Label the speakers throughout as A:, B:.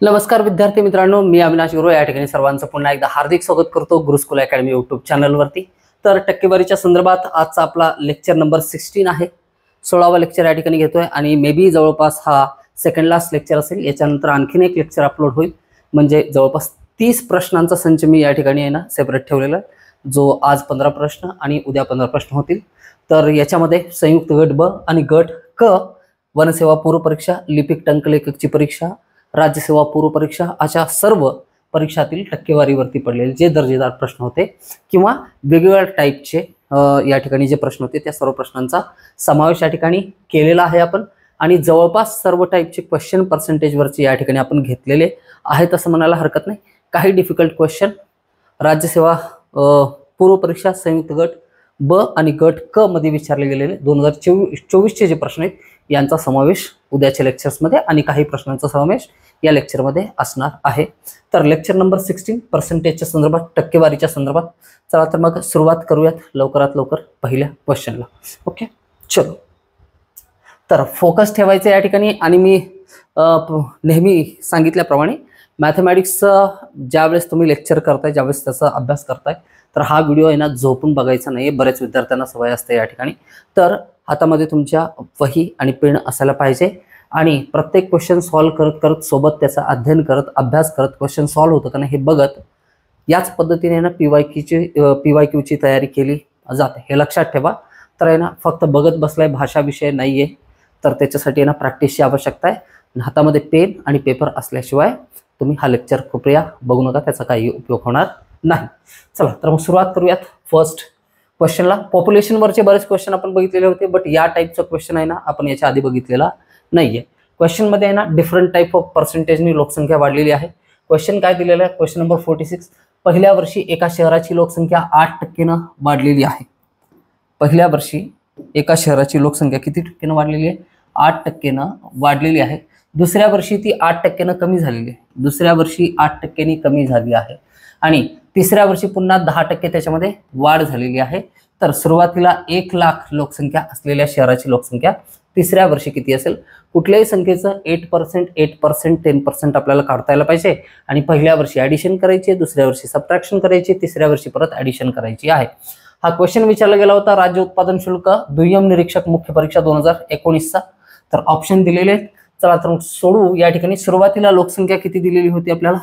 A: नमस्कार विद्यार्थी मित्रांनो, मी अविनाश गुरु या ठिकाणी सर्वांचं पुन्हा एकदा हार्दिक स्वागत करतो गुरुस्कूल अकॅडमी यूट्यूब चॅनलवरती। तर टक्केवारीच्या संदर्भात आजचा आपला लेक्चर नंबर 16 आहे। 16वा लेक्चर या ठिकाणी घेतोय आणि मे बी जवळपास हा सेकंड लास्ट लेक्चर असेल। याच्यानंतर आणखीन एक लेक्चर अपलोड होईल, म्हणजे जवळपास 30 प्रश्नांचा संच मी या ठिकाणी आहे ना सेपरेट ठेवलेला, जो आज 15 प्रश्न आणि उद्या 15 प्रश्न होतील। तर याच्यामध्ये संयुक्त गट ब आणि गट क, वनसेवा पूर्व परीक्षा, लिपिक टंकलेखकची परीक्षा, राज्यसेवा पूर्व परीक्षा अशा सर्व परीक्षातील टक्केवारीवरती पडलेले जे दर्जेदार प्रश्न होते किंवा वेगवेगळ्या टाईपचे या ठिकाणी जे प्रश्न होते त्या सर्व प्रश्नांचा समावेश या ठिकाणी केलेला आहे आपण। आणि जवळपास सर्व टाईपचे क्वेश्चन पर्सेंटेजवरचे या ठिकाणी आपण घेतलेले आहेत असं म्हणायला हरकत नाही। काही डिफिकल्ट क्वेश्चन राज्यसेवा पूर्व परीक्षा संयुक्त गट ब आणि गट क मध्ये विचारले गेलेले 2024चे जे प्रश्न आहेत यांचा समावेश उद्याच्या लेक्चर्समध्ये आणि काही प्रश्नांचा समावेश या लेक्चरमध्ये असणार आहे। तर लेक्चर नंबर 16 पर्सेंटेजच्या संदर्भात, टक्केवारीच्या संदर्भात। चला तर मग सुरुवात करूयात लवकरात लवकर पहिल्या क्वेश्चनला। ओके, चलो। तर फोकस ठेवायचं या ठिकाणी, आणि मी नेहमी सांगितल्याप्रमाणे मॅथमॅटिक्स ज्यावेळेस तुम्ही लेक्चर करताय, ज्यावेळेस त्याचा अभ्यास करताय, तर हा व्हिडिओ आहे ना झोपून बघायचा नाही। बऱ्याच विद्यार्थ्यांना सवय असते या ठिकाणी। तर हातामध्ये तुमच्या वही आणि पेन असायला पाहिजे आणि प्रत्येक क्वेश्चन सॉल्व करत करत, सोबत त्याचा अध्ययन करत, अभ्यास करत, क्वेश्चन सॉल्व होतं का नाही हे बघत, याच पद्धतीने ना PYQची तयारी केली जाते, हे लक्षात ठेवा। तर आहे ना फक्त बघत बसलाय, भाषा विषय नाही आहे, तर त्याच्यासाठी आहे ना प्रॅक्टिसची आवश्यकता आहे। हातामध्ये पेन आणि पेपर असल्याशिवाय तुम्ही हा लेक्चर कृपया बघू नका, त्याचा काही उपयोग होणार नाही। चला तर मग सुरुवात करूयात फर्स्ट क्वेश्चनला। पॉप्युलेशनवरचे बरेच क्वेश्चन आपण बघितलेले होते, बट या टाईपचा क्वेश्चन आहे ना आपण याच्या आधी बघितलेला नाहीये। क्वेश्चन मध्ये आहे ना डिफरंट टाईप ऑफ पर्सेंटेजनी लोकसंख्या वाढलेली आहे। क्वेश्चन काय दिलेला आहे, क्वेश्चन नंबर 46, पहिल्या वर्षी एका शहराची लोकसंख्या 8% वाढलेली आहे। पहिल्या वर्षी एका शहराची लोकसंख्या किती टक्क्यानं वाढलेली आहे? 8% वाढलेली आहे। दुसऱ्या वर्षी ती 8% कमी झालेली आहे। दुसऱ्या वर्षी 8% कमी झाली आहे आणि तिसऱ्या वर्षी पुन्हा 10% त्याच्यामध्ये वाढ झालेली आहे। तर सुरुवातीला 1 लाख लोकसंख्या असलेल्या शहराची लोकसंख्या तिसऱ्या वर्षी किती असेल? कुठल्याही संख्येचं 8%, 8%, 10% आपल्याला काढता यायला पाहिजे आणि पहिल्या वर्षी ॲडिशन करायची, दुसऱ्या वर्षी सबट्रॅक्शन करायची, तिसऱ्या वर्षी परत ॲडिशन करायची आहे। हा क्वेश्चन विचारला गेला होता राज्य उत्पादन शुल्क दुय्यम निरीक्षक मुख्य परीक्षा 2019चा। तर ऑप्शन दिलेले आहेत, चला तर सोडू। या ठिकाणी सुरुवातीला लोकसंख्या किती दिलेली होती आपल्याला?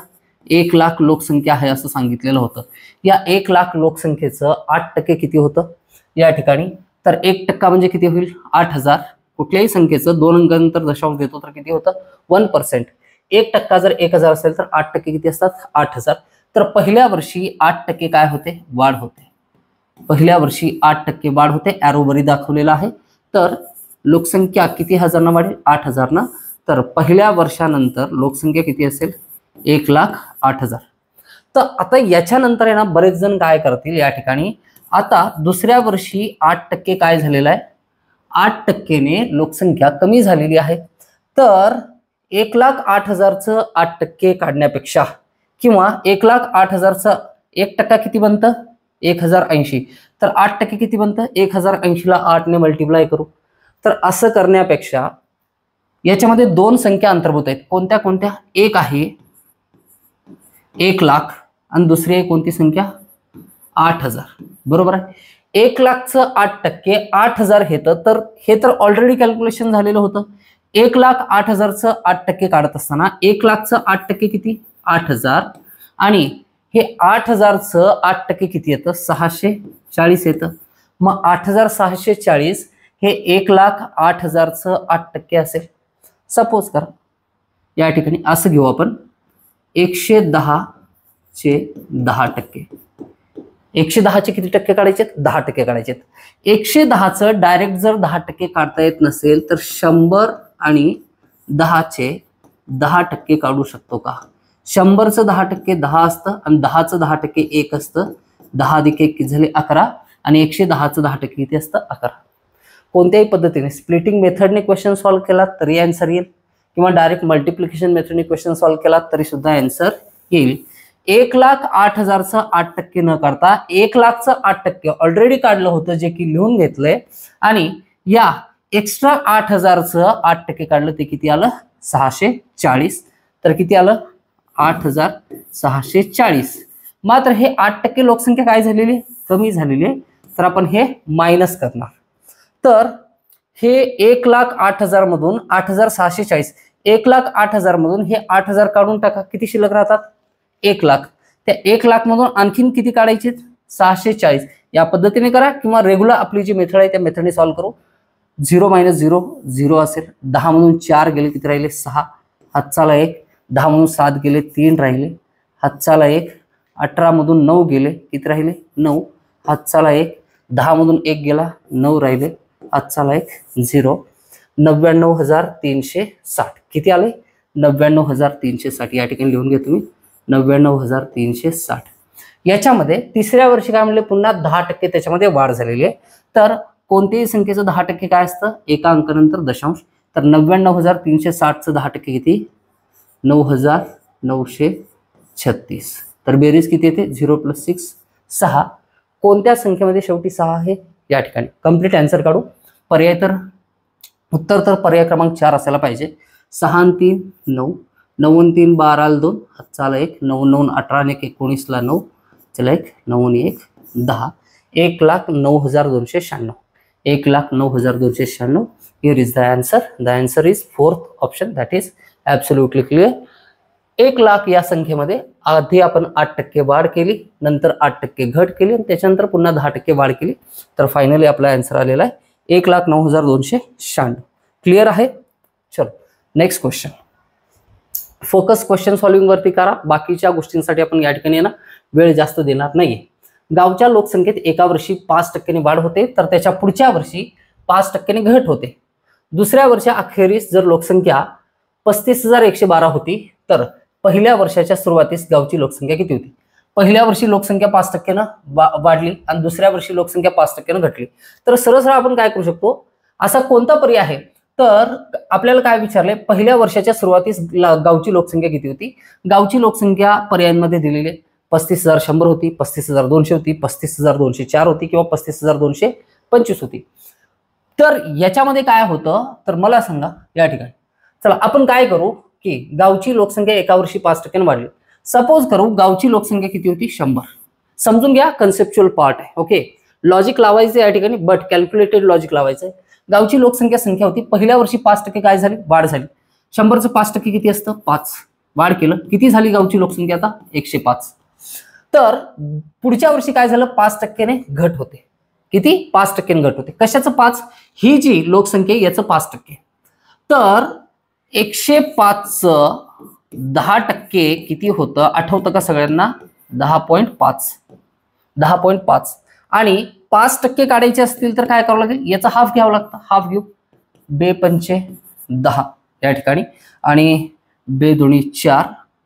A: 1 लाख लोकसंख्या आहे असं सांगितलेलं होतं। या 1 लाख लोकसंख्येचं 8% किती होतं या ठिकाणी? तर 1% म्हणजे किती होईल? 8000। कुठल्याही संख्येचं 2 अंकानंतर दशांश देतो तर किती होतं? 1%। 1% जर 1000 असेल तर 8% किती असतात? 8000। तर पहिल्या वर्षी 8% काय होते? वाढ होते। पहिल्या वर्षी 8% वाढ होते, ॲरो वरी दाखवलेला आहे। तर लोकसंख्या किती हजारनं वाढेल? 8000 तर पहिल्या वर्षानंतर लोकसंख्या किती असेल? 1,08,000। तर आता याच्यानंतर आहे ना बरेच जण काय करतील या ठिकाणी, आता दुसऱ्या वर्षी 8% काय झालेलं आहे? 8%ने लोकसंख्या कमी झालेली आहे। तर 1,08,000चं 8% काढण्यापेक्षा किंवा 1,08,000चं 1% किती बनतं? 1080। तर 8% किती बनतं? 1080ला 8ने मल्टिप्लाय करू। तर असं करण्यापेक्षा याच्यामध्ये 2 संख्या अंतर्भूत आहेत। कोणत्या कोणत्या? एक आहे 1 लाख आणि दुसरी आहे कोणती संख्या? 8000, बरोबर आहे। 1 लाखचं 8%, 8000 येतं, तर हे तर ऑलरेडी कॅल्क्युलेशन झालेलं होतं। 1,08,000चं 8% काढत असताना 1 लाखचं 8% किती? 8000 आणि हे 8000चं 8% किती येतं? 640 येतं। मग 8640 हे 1,08,000चं 8% असेल। सपोज करा या ठिकाणी असं घेऊ आपण, 110चे 10%। 110चे किती टक्के काढायचे? 10% काढायचे। 110चं डायरेक्ट जर 10% काढता येत नसेल तर 100 आणि 10चे 10% काढू शकतो का? 100चं 10% 10 असतं आणि 10चं 10% 1 असतं। 10 अधिक 1 किती झाले? 11 आणि 110चं 10% किती असतं? 11। कोणत्याही पद्धतीने स्प्लिटिंग मेथडने क्वेश्चन सॉल्व केला तरी आन्सर येईल किंवा डायरेक्ट मल्टिप्लिकेशन मेथडने क्वेश्चन सॉल्व केला तरी सुद्धा आन्सर येईल। 1,08,000चं 8% न करता 1 लाखचं 8% ऑलरेडी काढलं होतं, जे की लिहून घेतलंय, आणि या एक्स्ट्रा 8000चं 8% काढलं ते किती आलं? 640। तर किती आलं 8640. मात्र हे 8% लोकसंख्या काय झालेली कमी झालेली आहे, तर आपण हे मायनस करणार. तर हे 1,08,000 मधून 8,640, 1,08,000 मधून हे 8,000 काढून टाका, किती शिल्लक राहतात 1,00,000. त्या 1,00,000 मधून आणखीन किती काढायचे 640. या पद्धतीने करा किंवा रेग्युलर आपली जी मेथड आहे त्या मेथडने सॉल्व्ह करू. 0 - 0 0 असेल. 10 मधून 4 गेले किती राहिले 6, हातचाला 1. 10 मधून 7 गेले 3 राहिले, हातचाला 1. 18 मधून 9 गेले किती राहिले 9, हातचाला 1. 10 मधून 1 गेला 9 राहिले, हातचाला 1 0. 99,360 किती आले 99,360. या ठिकाणी लिहून घ्या तुम्ही 99,360. याच्यामध्ये तिसऱ्या वर्षी काय म्हणले पुन्हा 10% त्याच्यामध्ये वाढ झालेली आहे. तर कोणत्याही संख्येचं 10% काय असतं एका अंकानंतर दशांश. तर 99,360चं 10% किती 9,936. तर बेरीज किती येते 0 + 6 6. कोणत्या संख्येमध्ये शेवटी 6 आहे या ठिकाणी कम्प्लीट आन्सर काढू. पर्याय तर उत्तर तर पर्याय क्रमांक 4 असायला पाहिजे. 6 आणि 3 9, 9 आणि 3 12 ला 2, हातचाला 1. 9 9 18 आणि 1 19 ला 9, चला 1 9 आणि 1 10. 1,09,296. 1,09,296. Here is the answer. The answer is fourth option. That is absolutely clear. 1,00,000 या संख्येमध्ये आधी आपण 8% वाढ केली, नंतर 8% घट केली आणि त्याच्यानंतर पुन्हा 10% वाढ केली. तर फायनली आपला आन्सर आलेला आहे 1,09,296. क्लिअर आहे. चलो next question. Focus question solving वरती करा. बाकीच्या गोष्टींसाठी आपण या ठिकाणी ना वेळ जास्त देणार नाहीये. गावच्या लोकसंख्येत एका वर्षी 5% वाढ होते, तर त्याच्या पुढच्या वर्षी 5% घट होते. दुसऱ्या वर्षा अखेरीस जर लोकसंख्या 35,112 होती, तर पहिल्या वर्षाच्या सुरुवातीस गावची लोकसंख्या किती होती. पहिल्या वर्षी लोकसंख्या 5% वाढली आणि दुसऱ्या वर्षी लोकसंख्या 5% घटली. तर सरळ आपण काय करू शकतो, असा कोणता पर्याय आहे. तर आपल्याला काय विचारले पहिल्या वर्षाच्या सुरुवातीस गावची लोकसंख्या किती होती. गावची लोकसंख्या पर्यायांमध्ये दिलेली आहे. 35,100 होती, 35,200 होती, 35,204 होती किंवा 35,225 होती. तर याच्यामध्ये काय होतं तर मला सांगा या ठिकाणी. चला आपण काय करू की गावची लोकसंख्या एका वर्षी 5% वाढली. सपोज करू गावची लोकसंख्या किती होती 100. समजून घ्या कन्सेप्च्युअल पार्ट आहे. ओके लॉजिक लावायचं या ठिकाणी, बट कॅल्क्युलेटेड लॉजिक लावायचं आहे. गावची लोकसंख्या संख्या होती, पहिल्या वर्षी 5% काय झाली वाढ झाली. 100चं 5% किती असतं 5. वाढ केलं किती झाली गावची लोकसंख्या आता 105. तर पुढच्या वर्षी काय झालं 5%ने घट होते. किती 5%ने घट होते. कशाचं 5, ही जी लोकसंख्या याचं 5%. तर 105चं 10% किती होतं आठवतं का सगळ्यांना 10.5. 10.5 आणि 5% काढायचे असतील तर काय करावं लागेल याचा हाफ घ्यावं लागतं. हाफ घेऊ 2×5 10 या ठिकाणी आणि 2×2 4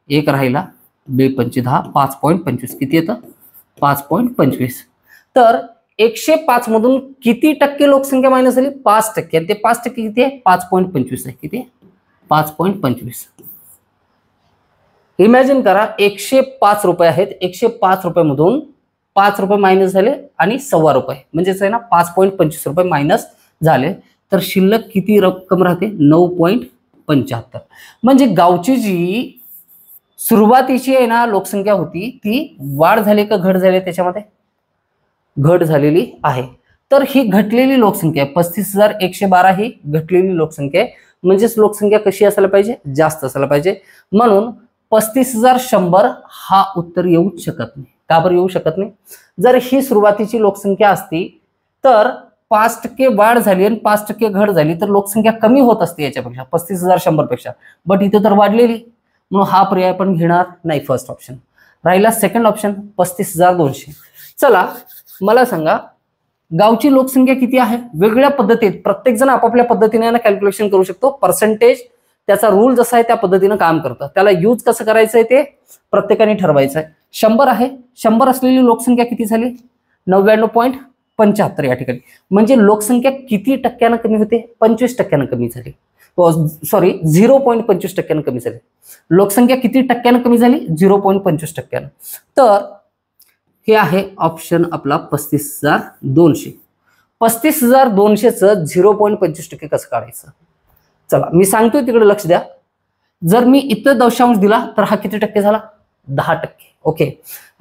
A: 1 राहिला 2×5 10 5.25 किती येतं 5.25. तर 105 मधून किती टक्के लोकसंख्या मायनस झाली 5%. आणि ते 5% किती आहे 5.25 आहे. किती 5.25. इमॅजिन करा 105 रुपये आहेत. 105 रुपयामधून 5 रुपये मायनस झाले आणि ₹1.25 म्हणजेच आहे ना 5.25 रुपये मायनस झाले. तर शिल्लक किती रक्कम राहते 9.75. म्हणजे गावची जी सुरुवातीची आहे ना लोकसंख्या होती ती वाढ झाली का घट झाली त्याच्यामध्ये घट झालेली आहे. तर ही घटलेली लोकसंख्या 35,112 ही घटलेली लोकसंख्या आहे. म्हणजेच लोकसंख्या कशी असायला पाहिजे जास्त असायला पाहिजे. म्हणून 35,100 हा उत्तर येऊच शकत नाही. का बरं येऊ शकत नाही. जर ही सुरुवातीची लोकसंख्या असती तर 5% वाढ झाली आणि 5% घट झाली तर लोकसंख्या कमी होत असते याच्यापेक्षा 35,100 पेक्षा. बट इथे तर वाढलेली म्हणून हा पर्याय पण घेणार नाही. फर्स्ट ऑप्शन राहिला. Second option 35,200. चला मला सांगा गावची लोकसंख्या किती आहे. वेगवेगळ्या पद्धतीत प्रत्येक जण आपापल्या पद्धतीने कॅल्क्युलेशन करू शकतो. पर्सेंटेज त्याचा रूल जसा आहे त्या पद्धतीनं काम करतं. त्याला यूज कसं करायचंय ते प्रत्येकाने ठरवायचं आहे. 100 आहे. 100 असलेली लोकसंख्या किती झाली 99.75 या ठिकाणी. म्हणजे लोकसंख्या किती टक्क्यानं कमी होते 25% कमी झाली. सॉरी 0.25% कमी झाली. लोकसंख्या किती टक्क्यानं कमी झाली 0.25%. तर हे आहे ऑप्शन आपला 35,200. 35,200चं 0.25% कसं काढायचं. चला मी सांगतोय तिकडे लक्ष द्या. जर मी इथं दशांश दिला तर हा किती टक्के झाला? 10%. ओके.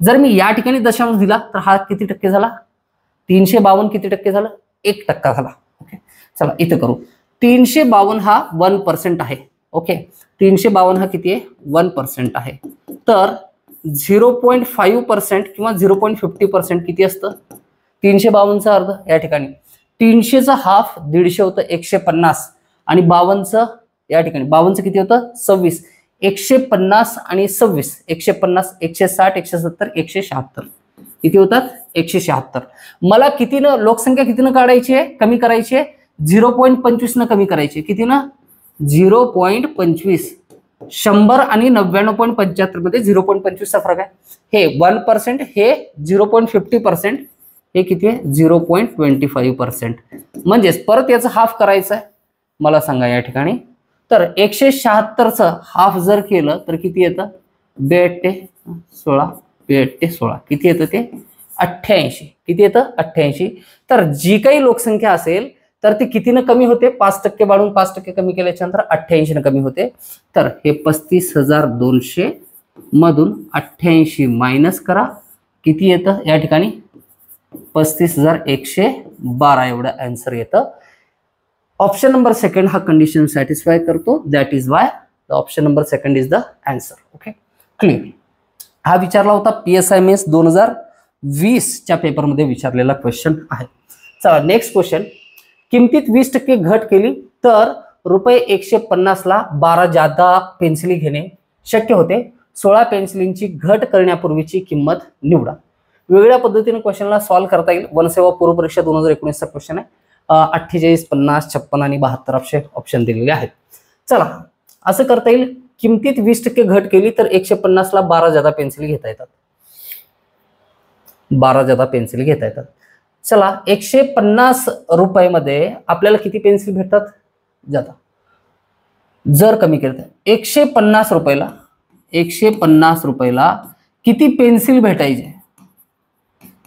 A: जर मी या ठिकाणी दशांश दिला तर हा किती टक्के झाला? 352 किती टक्के झालं? 1% झाला. ओके. चला इथं करू. 352 हा 1% आहे. ओके. 352 हा किती आहे? 1% आहे. तर 0.5% किंवा 0.50% किती असतं? 352चा अर्ध या ठिकाणी 300चा हाफ 150 होतं 150 आणि 52चं या ठिकाणी 52चं किती होतं? 26. 150 आणि 26 150 160 170 176 किती होतात? 176. मला कितीनं लोकसंख्या कितीनं काढायची आहे? कमी करायची आहे 0.25 न कमी करायची. कितीनं? 0.25. 100 आणि 99.75 मध्ये 0.25 चा फरक आहे. हे 1%, हे 0.50%, हे किती आहे? 0.25%. म्हणजेच परत याचं हाफ करायचं आहे. मला सांगा या ठिकाणी तर 176चं हाफ जर केलं तर किती येतं? 2×8=16 2×8=16 किती येतं ते? 88. किती येतं? 88. तर जी काही लोकसंख्या असेल तर ती कितीनं कमी होते? 5% वाढून 5% कमी केल्याच्या नंतर 88 न कमी होते. तर हे 35,200 मधून 88 मायनस करा. किती येतं या ठिकाणी? 35,112 एवढं आन्सर येतं. ऑप्शन नंबर सेकंड हा कंडिशन सॅटिस्फाय करतो. That is why the option number second is the answer. Okay. Clear. हा विचारला होता PSI मेन्स 2020च्या पेपरमध्ये विचारलेला क्वेश्चन आहे. चला नेक्स्ट क्वेश्चन. किमतीत 20% घट केली तर ₹150ला 12 जादा पेन्सिली घेणे शक्य होते. 16 पेन्सिलींची घट करण्यापूर्वीची किंमत निवडा. वेगळ्या पद्धतीने क्वेश्चनला सॉल्व्ह करता येईल. वनसेवा पूर्व परीक्षा 2019चा क्वेश्चन आहे. 48, 50, 56 आणि 72 असे ऑप्शन दिलेले आहेत. चला असं करता येईल. किमतीत 20% घट केली तर 150ला 12 जादा पेन्सिली घेता येतात. 12 जादा पेन्सिली घेता येतात. चला 150 रुपयामध्ये आपल्याला किती पेन्सिल भेटतात? जादा. जर कमी केलं तर 150 रुपयाला किती पेन्सिल भेटायचे?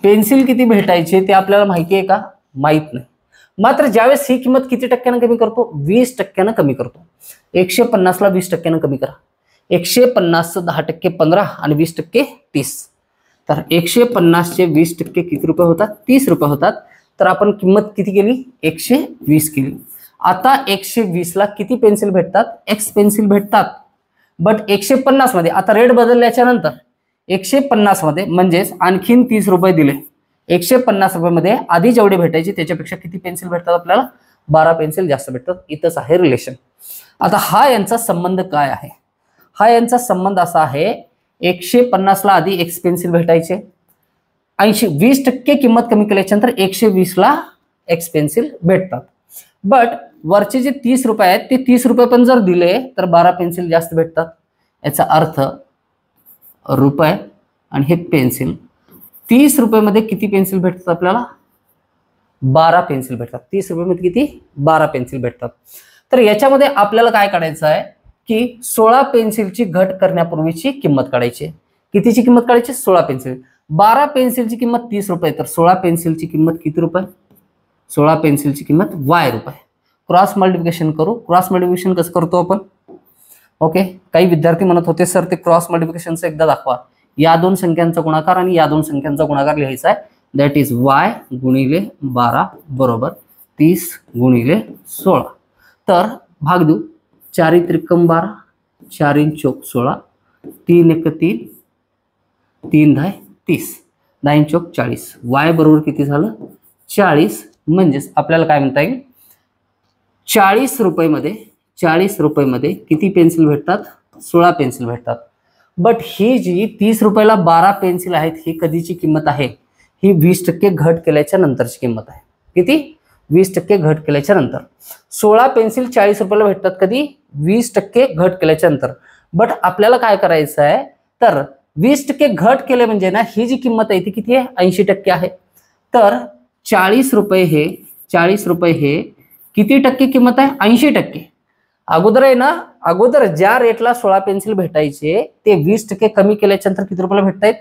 A: पेन्सिल किती भेटायचे ते आपल्याला माहिती आहे का? माहित नाही. मात्र ज्यावेळेस ही किंमत किती टक्क्यानं कमी करतो? 20% कमी करतो. 150ला 20% कमी करा. 150चं 10% 15 आणि 20% 30. तर 150चे 20% किती रुपये होतात? 30 रुपये होतात. तर आपण किंमत किती केली? 120 केली. आता 120ला किती पेन्सिल भेटतात? X पेन्सिल भेटतात. बट 150 मध्ये आता रेट बदलल्याच्या नंतर 150 मध्ये म्हणजेच आणखीन 30 रुपये दिले. 150 रुपयामध्ये आधी जेवढे भेटायचे त्याच्यापेक्षा किती पेन्सिल भेटतात आपल्याला? 12 पेन्सिल जास्त भेटतात. इथंच आहे रिलेशन. आता हा यांचा संबंध काय आहे? हा यांचा संबंध असा आहे 150ला आधी X पेन्सिल भेटायचे 20% किंमत कमी केल्याच्या नंतर 120ला X पेन्सिल भेटतात. बट वरचे जे 30 रुपये आहेत ते 30 रुपये पण जर दिले तर 12 पेन्सिल जास्त भेटतात. याचा अर्थ रुपये आणि हे पेन्सिल 30 रुपयामध्ये किती पेन्सिल भेटतात आपल्याला? 12 पेन्सिल भेटतात. 30 रुपयामध्ये किती? 12 पेन्सिल भेटतात. तर याच्यामध्ये आपल्याला काय काढायचं आहे की 16 पेन्सिलची घट करण्यापूर्वीची किंमत काढायची. कितीची किंमत काढायची? 16 पेन्सिल. 12 पेन्सिलची किंमत 30 रुपये तर 16 पेन्सिलची किंमत किती रुपये? 16 पेन्सिलची किंमत Y रुपये. क्रॉस मल्टिप्लिकेशन करू. क्रॉस मल्टिप्लिकेशन कसं करतो आपण? ओके. काही विद्यार्थी म्हणत होते सर ते क्रॉस मल्टिप्लिकेशनचं एकदा दाखवा. या दोन संख्यांचा गुणाकार आणि या दोन संख्यांचा गुणाकार लिहायचा आहे. दॅट इज Y गुणिले 12 बरोबर 30 गुणिले 16. तर भाग देऊ. 4 त्रिकम 12 4 चौक 16 3 1 3 3 10 30 9 चौक 40. Y बरोबर किती झालं? 40. म्हणजेच आपल्याला काय म्हणता येईल 40 रुपयामध्ये किती पेन्सिल भेटतात? 16 पेन्सिल भेटतात. बट ही जी 30 रुपयाला 12 पेन्सिल आहेत ही कधीची किंमत आहे? ही 20% घट केल्याच्या नंतरची किंमत आहे. किती? 20% घट केल्याच्या नंतर. 16 पेन्सिल 40 रुपयाला भेटतात कधी? 20% घट केल्याच्या नंतर. बट आपल्याला काय करायचं आहे तर 20% घट केले म्हणजे ना ही जी किंमत आहे ती किती आहे? 80% आहे. तर 40 रुपये हे किती टक्के किंमत आहे? 80%. अगोदर आहे ना, अगोदर ज्या रेटला 16 पेन्सिल भेटायचे ते 20% कमी केल्याच्या नंतर किती रुपयाला भेटतायत?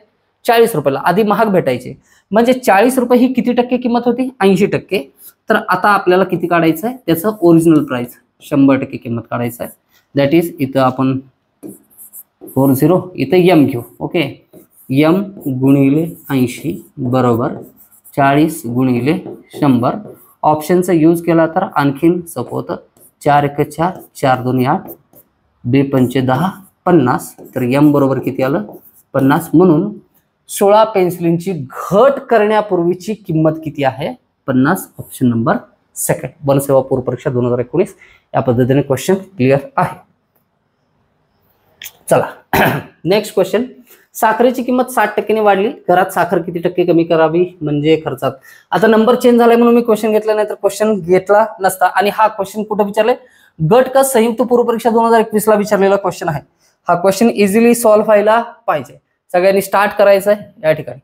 A: 40 रुपयाला. आधी महाग भेटायचे. म्हणजे 40 रुपये ही किती टक्के किंमत होती? 80%. तर आता आपल्याला किती काढायचं आहे? त्याचं ओरिजिनल प्राइस 100% किंमत काढायचं आहे. दॅट इज इथं आपण 40 इथं m घेऊ. ओके, m गुणिले 80 बरोबर 40 गुणिले 100. ऑप्शनचा यूज केला तर आणखीन सोपं होतं. 4 1 4, 4 2 8, 2 5 10, 50. तर m बरोबर किती आलं? 50. म्हणून 16 पेन्सिलींची घट करण्यापूर्वीची किंमत किती आहे? 50. Option number second. वनसेवा पूर्व परीक्षा 2019 या पद्धतीने क्वेश्चन क्लिअर आहे. चला नेक्स्ट क्वेश्चन. साखरेची किंमत 60% वाढली, घरात साखर किती टक्के कमी करावी म्हणजे खर्चात. आता नंबर चेंज झालाय म्हणून मी क्वेश्चन घेतला नाही तर क्वेश्चन घेतला नसता. आणि हा क्वेश्चन कुठे विचारले? गट का संयुक्त पूर्व परीक्षा 2021 ला विचारलेला क्वेश्चन आहे. हा क्वेश्चन इझिली सॉल्व्ह व्हायला पाहिजे. सगळ्यांनी स्टार्ट करायचं आहे. या ठिकाणी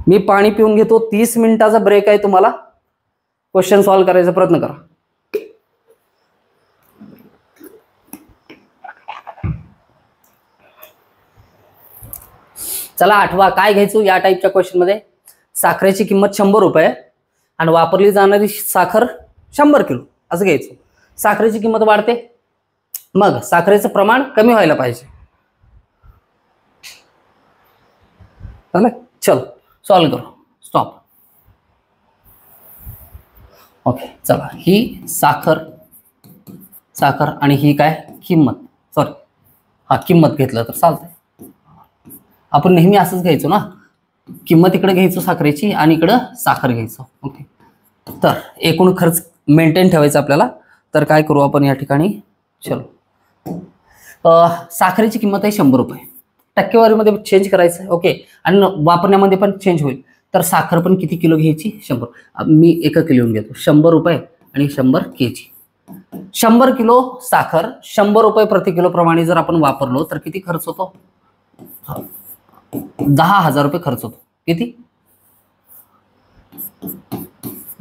A: मी पाणी पिऊन घेतो. 30 मिनिटाचा ब्रेक आहे. तुम्हाला क्वेश्चन सॉल्व्ह करायचा प्रयत्न करा. चला आठवा काय घ्यायचं या टाईपच्या क्वेश्चन मध्ये. साखरेची किंमत 100 रुपये आणि वापरली जाणारी साखर 100 किलो असं घ्यायचं. साखरेची किंमत वाढते, मग साखरेचं प्रमाण कमी व्हायला पाहिजे. चलो सॉल्व्ह करू. स्टॉप. ओके चला, ही साखर आणि ही काय किंमत, सॉरी हा किंमत घेतलं तर चालतंय. आपण नेहमी असंच घ्यायचो ना, किंमत इकडे घ्यायचो साखरेची आणि इकडं साखर घ्यायचो. ओके, तर एकूण खर्च मेंटेन ठेवायचा आपल्याला. तर काय करू आपण या ठिकाणी, चलो साखरेची किंमत आहे 100 रुपये. टक्केवारीमध्ये चेंज करायचं. ओके, आणि वापरण्यामध्ये पण चेंज होईल. तर साखर पण किती किलो घ्यायची? 100. मी 1 किलो घेतो. 100 रुपये आणि 100 kg. 100 किलो साखर 100 रुपये प्रति किलो प्रमाणे जर आपण वापरलो तर किती खर्च होतो? 10,000 रुपये खर्च होतो. किती?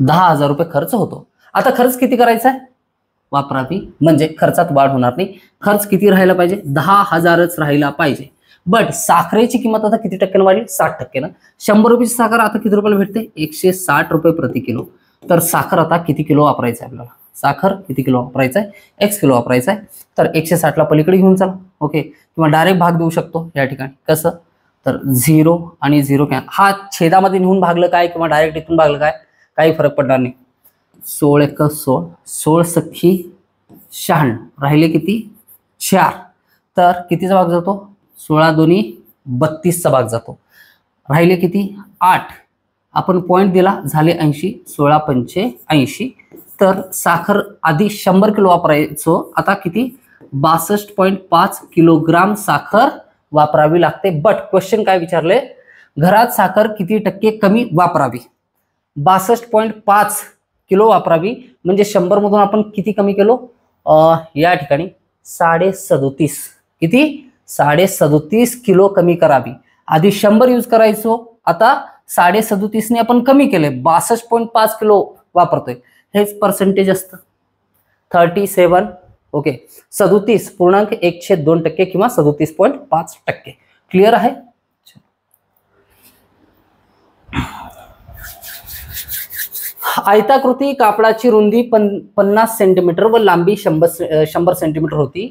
A: 10,000 रुपये खर्च होतो. आता खर्च किती करायचा आहे? वापरावी, म्हणजे खर्चात वाढ होणार नाही. खर्च किती राहायला पाहिजे? 10,000च राहायला पाहिजे. बट साखरेची किंमत आता किती टक्क्याने वाढली? 60%. 100 रुपयाची साखर आता किती रुपयाला भेटते? 160 रुपये प्रति किलो. तर साखर आता किती किलो वापरायचं आहे आपल्याला? साखर किती किलो वापरायचं आहे? x किलो वापरायचं आहे. तर 160 ला पलीकडे घेऊन चला. ओके, किंवा डायरेक्ट भाग देऊ शकतो या ठिकाणी. कसं? तर 0 आणि 0 हा छेदामध्ये नेऊन भागलं काय किंवा डायरेक्ट इथून भागलं काय, काही फरक पडणार नाही. 16 1 16, 16 सख्खी 96, राहिले किती? 4. तर कितीचा भाग जातो? 16 2 32चा भाग जातो. राहिले किती? 8. आपण पॉइंट दिला, झाले 80. 16 5 80. तर साखर आधी 100 किलो वापरायचो, आता किती? 62.5 किलोग्राम साखर वापरावी लागते. बट क्वेश्चन काय विचारले? घरात साखर किती टक्के कमी वापरावी? 62.5 किलो वापरावी. म्हणजे 100 मधून आपण किती कमी केलो? या ठिकाणी 37.5. किती? 37.5 किलो कमी करावी. आधी 100 यूज करायचो, आता 37.5 ने आपण कमी केले. 62.5 किलो वापरतोय. हेच पर्सेंटेज असतं 37. ओके, 37.1/2% किंवा 37.5%. क्लिअर आहे? आयताकृती कापडाची रुंदी 50 सेंटीमीटर व लांबी 100 सेंटीमीटर होती.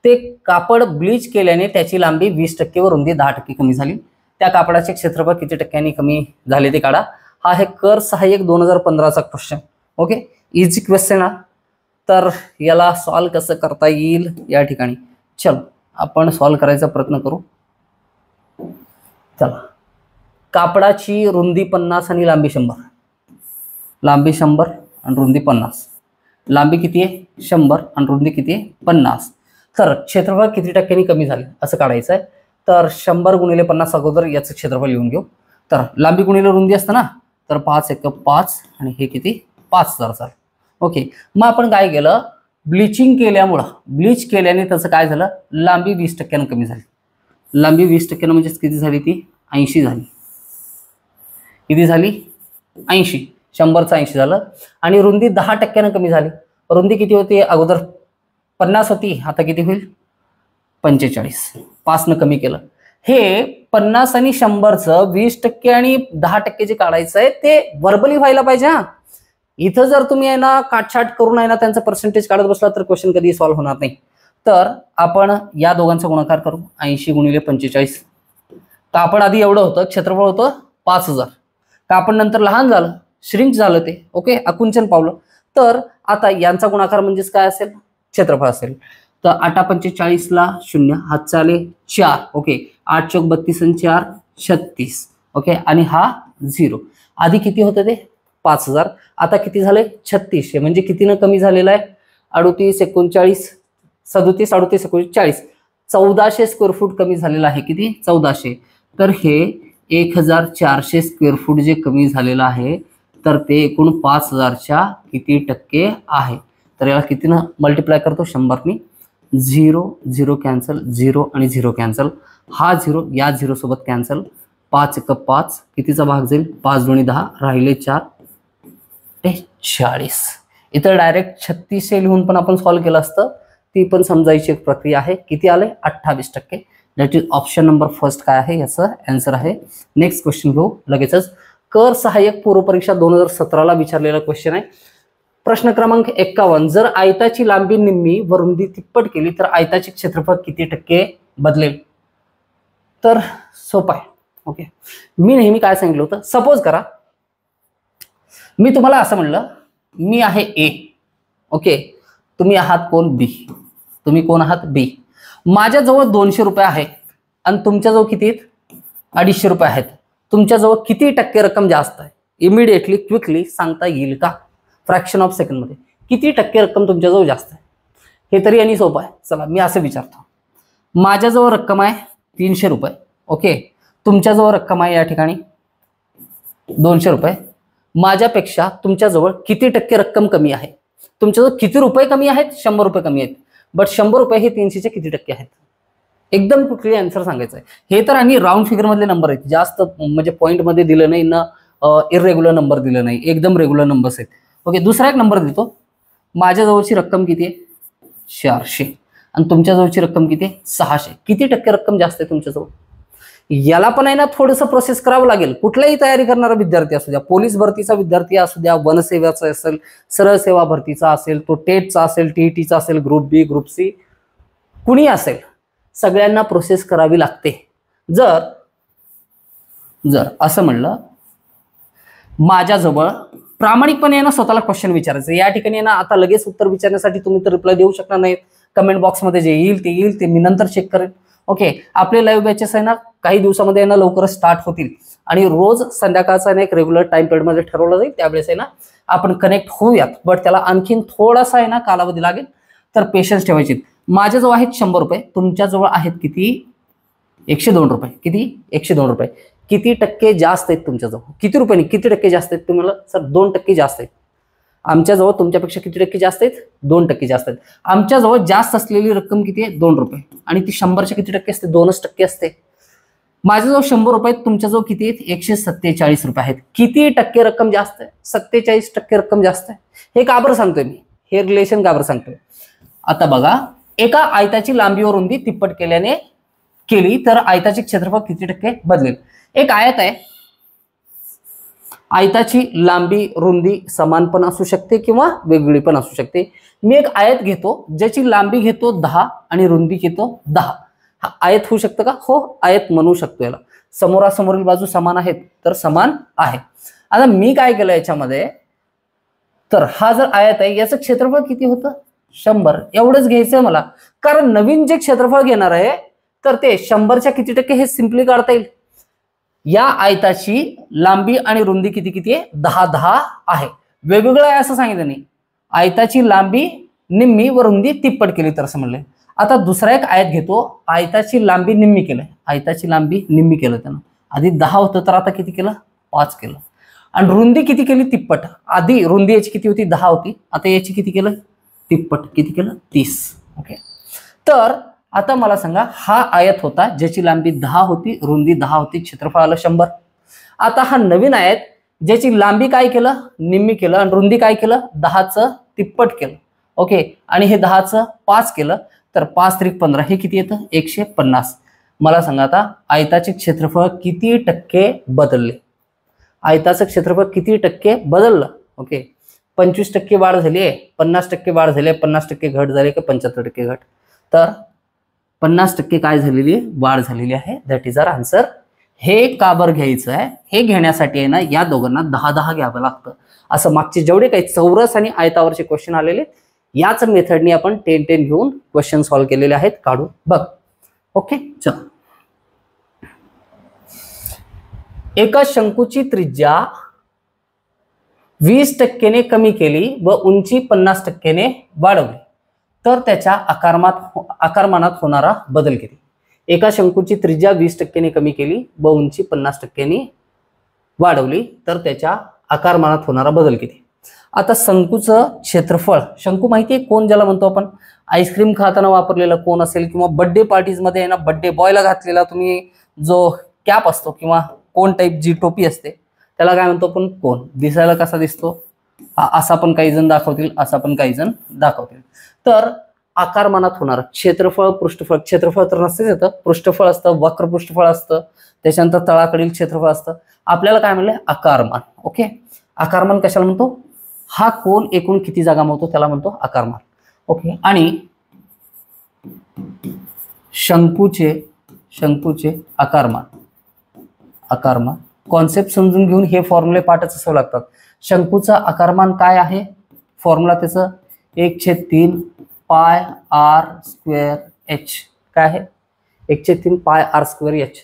A: ते कापड ब्लीच केल्याने त्याची लांबी 20% व रुंदी 10% कमी झाली. त्या कापडाचे क्षेत्रफळ किती टक्क्यांनी कमी झाले ते काढा. हा आहे कर सहाय्यक 2015चा क्वेश्चन. ओके, इझी क्वेश्चन हा. तर याला सॉल्व कसं करता येईल या ठिकाणी, चलो आपण सॉल्व करायचा प्रयत्न करू. चला, कापडाची रुंदी 50 आणि लांबी 100. लांबी 100 आणि रुंदी 50. लांबी किती आहे? 100 आणि रुंदी किती आहे? 50. तर क्षेत्रफळ किती टक्क्यांनी कमी झाले असं काढायचं आहे. तर 100 गुणिले 50 अगोदर याचं क्षेत्रफळ लिहून घेऊ. तर लांबी गुणिले रुंदी असतं ना, तर 5 1 5 आणि हे किती? 5000 झालं. ओके, मग आपण काय केलं? ब्लिचिंग केल्यामुळं, ब्लीच केल्याने त्याचं काय झालं? लांबी 20% कमी झाली. लांबी 20% म्हणजे किती झाली? ती 80 झाली. किती झाली? 80. 100चं 80 झालं. आणि रुंदी 10% कमी झाली. रुंदी किती होती? अगोदर 50 होती, आता किती होईल? 45. 5 न कमी केलं. हे 50 आणि 100चं 20% आणि 10% जे काढायचं आहे ते व्हर्बली व्हायला पाहिजे. हा, इथं जर तुम्ही आहे ना काटछाट करून आहे ना त्यांचं पर्सेंटेज काढत बसला तर क्वेश्चन कधी सॉल्व्ह होणार नाही. तर आपण या दोघांचा गुणाकार करू 80 गुणिले 45. तर आपण आधी एवढं होतं क्षेत्रफळ होतं 5000. का आपण नंतर लहान झालं, श्रिंक झालं ते, ओके, आकुंचन पावलं. तर आता यांचा गुणाकार म्हणजेच काय असेल, क्षेत्रफळ असेल. तर 8 45 ला 0, हातचा आले 4, ओके, 8 चौक 32 आणि 4 36, ओके, आणि हा 0. आधी किती होतं ते 5000, आता किती झाले 3600. म्हणजे कितीनं कमी झालेलं आहे, 38 39 37 38 39 1400 स्क्वेअर फूट कमी झालेलं आहे. किती 1400. तर हे 1400 स्क्वेअर फूट जे कमी झालेलं आहे तर ते एकूण 5000च्या किती टक्के आहे. तर याला कितीनं मल्टिप्लाय करतो 100नी. 0 0 कॅन्सल, 0 आणि 0 कॅन्सल, हा 0 या 0 सोबत कॅन्सल, 5 1 5, कितीचा भाग जाईल 5 2 10, राहिले 4 40. इथं डायरेक्ट 3600 लिहून पण आपण सॉल्व्ह केलं असतं. ती पण समजायची एक प्रक्रिया आहे. किती आले 28%. That is option number first काय आहे याचं आन्सर आहे. नेक्स्ट क्वेश्चन घेऊ लगेचच. कर सहाय्यक पूर्व परीक्षा 2017 विचारलेला क्वेश्चन आहे. प्रश्न क्रमांक 51. जर आयताची लांबी निम्मी व रुंदी तिप्पट केली तर आयताचे क्षेत्रफळ किती टक्के बदलेल. तर सोपं आहे. ओके, मी नेहमी काय सांगितलं होतं, सपोज करा मी तुम्हाला असं म्हणलं मी आहे ए, ओके, तुम्ही आहात कोण बी, तुम्ही कोण आहात बी. माझ्याजवळ 200 रुपये आहेत आणि तुमच्याजवळ किती आहेत 250 रुपये आहेत. तुमच्याजवळ किती टक्के रक्कम जास्त आहे इमिडिएटली क्विकली सांगता येईल का. फ्रॅक्शन ऑफ सेकंड मध्ये किती टक्के रक्कम तुमच्याजवळ जास्त आहे हे तरी आणि सोपं आहे. चला मी असं विचारतो, माझ्याजवळ रक्कम आहे 300 रुपये, ओके, तुमच्याजवळ रक्कम आहे या ठिकाणी 200 रुपये. माझ्यापेक्षा तुमच्याजवळ किती टक्के रक्कम कमी आहे. तुमच्याजवळ किती रुपये कमी आहेत 100 रुपये कमी आहेत. बट 100 रुपये हे 300चे किती टक्के आहेत. एकदम कुठली आन्सर सांगायचं आहे. हे तर आणि राऊंड फिगर मधले नंबर आहेत, जास्त म्हणजे पॉईंट मध्ये दिलं नाही ना, इरेग्युलर नंबर दिलं नाही, एकदम रेग्युलर नंबर्स आहेत. ओके, दुसरा एक नंबर देतो. माझ्याजवळची रक्कम किती आहे 400 आणि तुमच्याजवळची रक्कम किती आहे 600. किती टक्के रक्कम जास्त आहे तुमच्याजवळ. याला पण आहे ना थोडंसं प्रोसेस करावं लागेल. कुठल्याही तयारी करणारा विद्यार्थी असू द्या, पोलीस भरतीचा विद्यार्थी असू द्या, वनसेवाचा असेल, सरळ सेवा भरतीचा असेल, तो टेटचा असेल, टीईटीचा असेल, ग्रुप बी ग्रुप सी कुणी असेल, सगळ्यांना प्रोसेस करावी लागते. जर असं म्हणलं माझ्याजवळ प्रामाणिकपणे ना स्वतःला क्वेश्चन विचारायचं. या ठिकाणी ना आता लगेच उत्तर विचारण्यासाठी तुम्ही तर रिप्लाय देऊ शकणार नाहीत. कमेंट बॉक्समध्ये जे येईल ते मी नंतर चेक करेन. ओके, आपले लाईव्ह बॅचेस आहे ना काही दिवसामध्ये ना लवकरच स्टार्ट होतील आणि रोज संध्याकाळचा ना एक रेग्युलर टाइम पिरियडमध्ये ठरवलं जाईल. त्यावेळेस आहे ना आपण कनेक्ट होऊयात, बट त्याला आणखीन थोडासा आहे ना कालावधी लागेल. तर पेशन्स ठेवायचे. माझ्याजवळ आहेत 100 रुपये, तुमच्याजवळ आहेत किती 102 रुपये. किती 102 रुपये. किती टक्के जास्त आहेत तुमच्याजवळ. किती रुपये किती टक्के जास्त आहेत तुम्हाला. सर 2% जास्त आहेत. आमच्याजवळ तुमच्यापेक्षा किती टक्के जास्त आहेत 2% जास्त आहेत. आमच्याजवळ जास्त असलेली रक्कम किती आहे 2 रुपये आणि ती 100च्या किती टक्के असते 2% असते. माझ्याजवळ 100 रुपये, तुमच्याजवळ किती आहेत 147 रुपये आहेत. किती टक्के रक्कम जास्त आहे 47% रक्कम जास्त आहे. हे का बरं सांगतोय मी, हे रिलेशन का बरं सांगतोय. आता बघा, एका आयताची लांबी व रुंदी तिप्पट केली तर आयताचे क्षेत्रफळ किती टक्के बदलेल. एक आयत आहे, आयताची लांबी रुंदी समान पण असू शकते किंवा वेगळी पण असू शकते. मी एक आयत घेतो ज्याची लांबी घेतो 10 आणि रुंदी घेतो 10. हा आयत होऊ शकतं का. हो, आयत म्हणू शकतो याला. समोरासमोरील बाजू समान आहेत तर समान आहे. आता मी काय केलं याच्यामध्ये, तर हा जर आयत आहे याचं क्षेत्रफळ किती होतं 100. एवढंच घ्यायचंय मला, कारण नवीन जे क्षेत्रफळ घेणार आहे तर ते 100च्या किती टक्के हे सिम्पली काढता येईल. या आयताची लांबी आणि रुंदी किती आहे 10 आहे. वेगवेगळं आहे असं सांगितलं नाही. आयताची लांबी निम्मी व रुंदी तिप्पट केली तर असं म्हणलंय. आता दुसरा एक आयत घेतो, आयताची लांबी निम्मी केलंय, आयताची लांबी निम्मी केलं त्यानं. आधी 10 होतं तर आता किती केलं 5 केलं. आणि रुंदी किती केली तिप्पट. आधी रुंदी याची किती होती 10 होती, आता याची किती केलं तिप्पट. किती केलं 30. ओके, तर आता मला सांगा, हा आयत होता ज्याची लांबी 10 होती, रुंदी 10 होती, क्षेत्रफळ आलं 100. आता हा नवीन आयत ज्याची लांबी काय केलं निम्मी केलं आणि रुंदी काय केलं 10चं तिप्पट केलं. ओके, आणि हे 10चं 5 केलं तर 5 त्रिक 15 हे किती येतं 150. मला सांगा आता आयताचे क्षेत्रफळ किती टक्के बदलले. आयताचं क्षेत्रफळ किती टक्के बदललं. ओके, 25% वाढ झाली आहे, 50% वाढ झाली आहे, 50% घट झाली की 75% घट? तर 50% काय झालेली आहे? वाढ झालेली आहे. That is our answer. हे का बरं घ्यायचं आहे? हे घेण्यासाठी आहे ना या दोघांना 10-10 घ्यावं लागतं. असं मागचे जेवढे काही चौरस आणि आयतावरचे क्वेश्चन आलेले याच मेथडनी आपण 10-10 घेऊन क्वेश्चन सॉल्व्ह केलेले आहेत. काढून बघ. ओके, चल. एका शंकूची त्रिज्या 20% कमी केली व उंची 50% वाढवली तर त्याच्या आकारमानात होणारा बदल किती? एका शंकूची त्रिज्या 20% कमी केली व उंची 50% वाढवली तर त्याच्या आकारमानात होणारा बदल किती? आता शंकूचं क्षेत्रफळ, शंकू माहिती आहे कोण ज्याला म्हणतो आपण? आईस्क्रीम खाताना वापरलेला कोण असेल किंवा बर्थडे पार्टीज मध्ये आहे ना बर्थडे बॉयला घातलेला तुम्ही जो कॅप असतो किंवा कोण टाईप जी टोपी असते त्याला काय म्हणतो आपण? कोण. दिसायला कसा दिसतो? असा पण काही जण दाखवतील, असा पण काही जण दाखवतील. तर आकारमानात होणार क्षेत्रफळ, पृष्ठफळ, क्षेत्रफळ तर नसतेच येतं, पृष्ठफळ असतं, वक्र पृष्ठफळ असतं, त्याच्यानंतर तळाकडील क्षेत्रफळ असतं. आपल्याला काय म्हणलं? आकारमान. ओके, आकारमान कशाला म्हणतो? हा कोण एकूण किती जागा मावतो त्याला म्हणतो आकारमान. ओके, आणि शंकूचे आकारमान कॉन्सेप्ट समजून घेऊन हे फॉर्म्युले पाठच असावं लागतात. शंकूचा आकारमान काय आहे? फॉर्म्युला त्याचं 1/3 पाय आर स्क्वेअर एच. काय आहे? 1/3 पाय आर स्क्वेअर एच.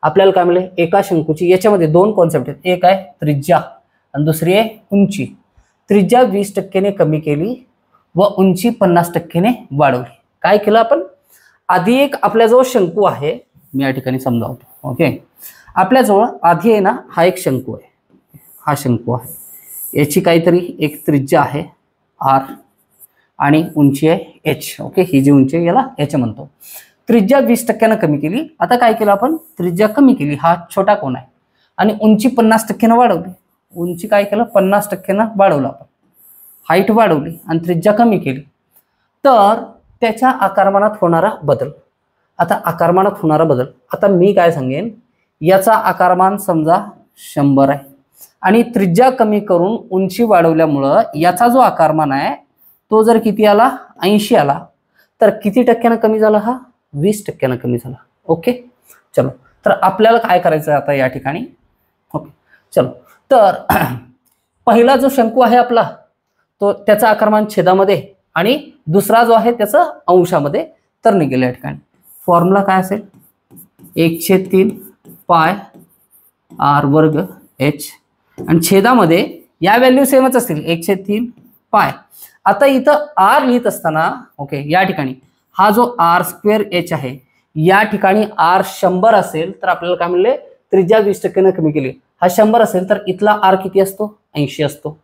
A: आपल्याला काय मिळेल? एका शंकूची, याच्यामध्ये दोन कॉन्सेप्ट आहेत, एक आहे त्रिज्या आणि दुसरी आहे उंची. त्रिज्या 20% कमी केली व उंची 50% वाढवली. काय केलं आपण? आधी एक आपल्याजवळ शंकू आहे, मी या ठिकाणी समजावतो. ओके, आपल्याजवळ आधी आहे ना हा एक शंकू आहे, हा शंकू आहे, याची काहीतरी एक त्रिज्या आहे आर आणि उंची आहे एच. ओके, ही जी उंची आहे याला एच म्हणतो. त्रिज्या 20% कमी केली. आता काय केलं आपण? त्रिज्या कमी केली, हा छोटा कोण आहे, आणि उंची 50% वाढवली. उंची काय केलं? 50% वाढवलं आपण, हाईट वाढवली आणि त्रिज्या कमी केली. तर त्याच्या आकारमानात होणारा बदल. आता आकारमानात होणारा बदल, आता मी काय सांगेन, याचा आकारमान समजा 100 आहे आणि त्रिज्या कमी करून उंची वाढवल्यामुळं याचा जो आकारमान आहे तो जर किती आला? 80 आला. तर किती टक्क्यानं कमी झाला? हा 20% कमी झाला. ओके, चलो. तर आपल्याला काय करायचं आता या ठिकाणी? ओके, चलो. तर पहिला जो शंकू आहे आपला तो त्याचा आकारमान छेदामध्ये आणि दुसरा जो आहे त्याचं अंशामध्ये तर निघेल. या ठिकाणी फॉर्म्युला काय असेल? 1/3 पाय आर वर्ग एच आणि छेदामध्ये या व्हॅल्यू सेमच असतील, 1/3 पाय. आता इथं आर लिहित असताना ओके या ठिकाणी हा जो आर स्क्वेअर एच आहे या ठिकाणी आर 100 असेल तर आपल्याला काय म्हणले? त्रिज्या 20% कमी केली. हा 100 असेल तर इथला आर किती असतो? 80 असतो.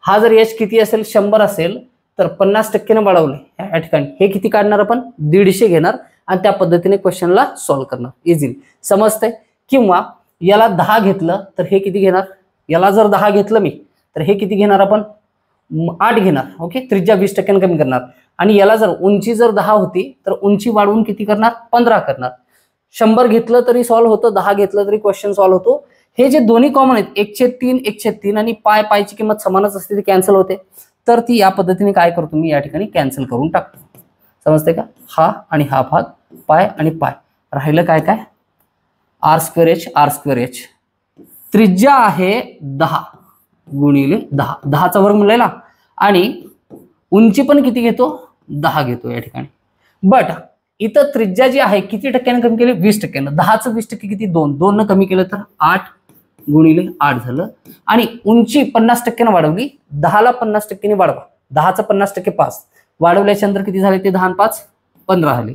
A: हा जर एच किती असेल? 100 असेल तर 50% वाढवले या ठिकाणी हे किती काढणार आपण? 150 घेणार आणि त्या पद्धतीने क्वेश्चनला सॉल्व्ह करणार. इझिली समजतंय? किंवा याला 10 घेतलं तर हे किती घेणार? याला जर 10 घेतलं मी तर हे किती घेणार आपण? 8 घेणार. ओके, त्रिज्या 20% कमी करणार. आणि याला जर उंची जर 10 होती तर उंची वाढवून किती करणार? 15 करणार. 100 घेतलं तरी सॉल्व्ह होतं, 10 घेतलं तरी क्वेश्चन सॉल्व्ह होतो. हे जे दोन्ही कॉमन आहेत 1/3 आणि पायची किंमत समानच असते, ती कॅन्सल होते. तर ती या पद्धतीने काय करतो मी या ठिकाणी कॅन्सल करून टाकतो. समजते का? हा आणि हा भाग पाय आणि पाय राहिलं काय काय? R square H, R square H. त्रिज्या आहे 10 गुणिले 10, 10चा वर्ग मिळाला आणि उंची पण किती घेतो? 10 घेतो या ठिकाणी. बट इथं त्रिज्या जी आहे किती टक्क्याने कमी केली? 20%. 10चं 20% किती? 2. 2 न कमी केलं तर 8 गुणिले 8 झालं. आणि उंची 50% वाढवली. 10ला 50% वाढवा. 10चं 50% 5 वाढवल्याच्या नंतर किती झाले? ते 10 आणि 5 15 झाले.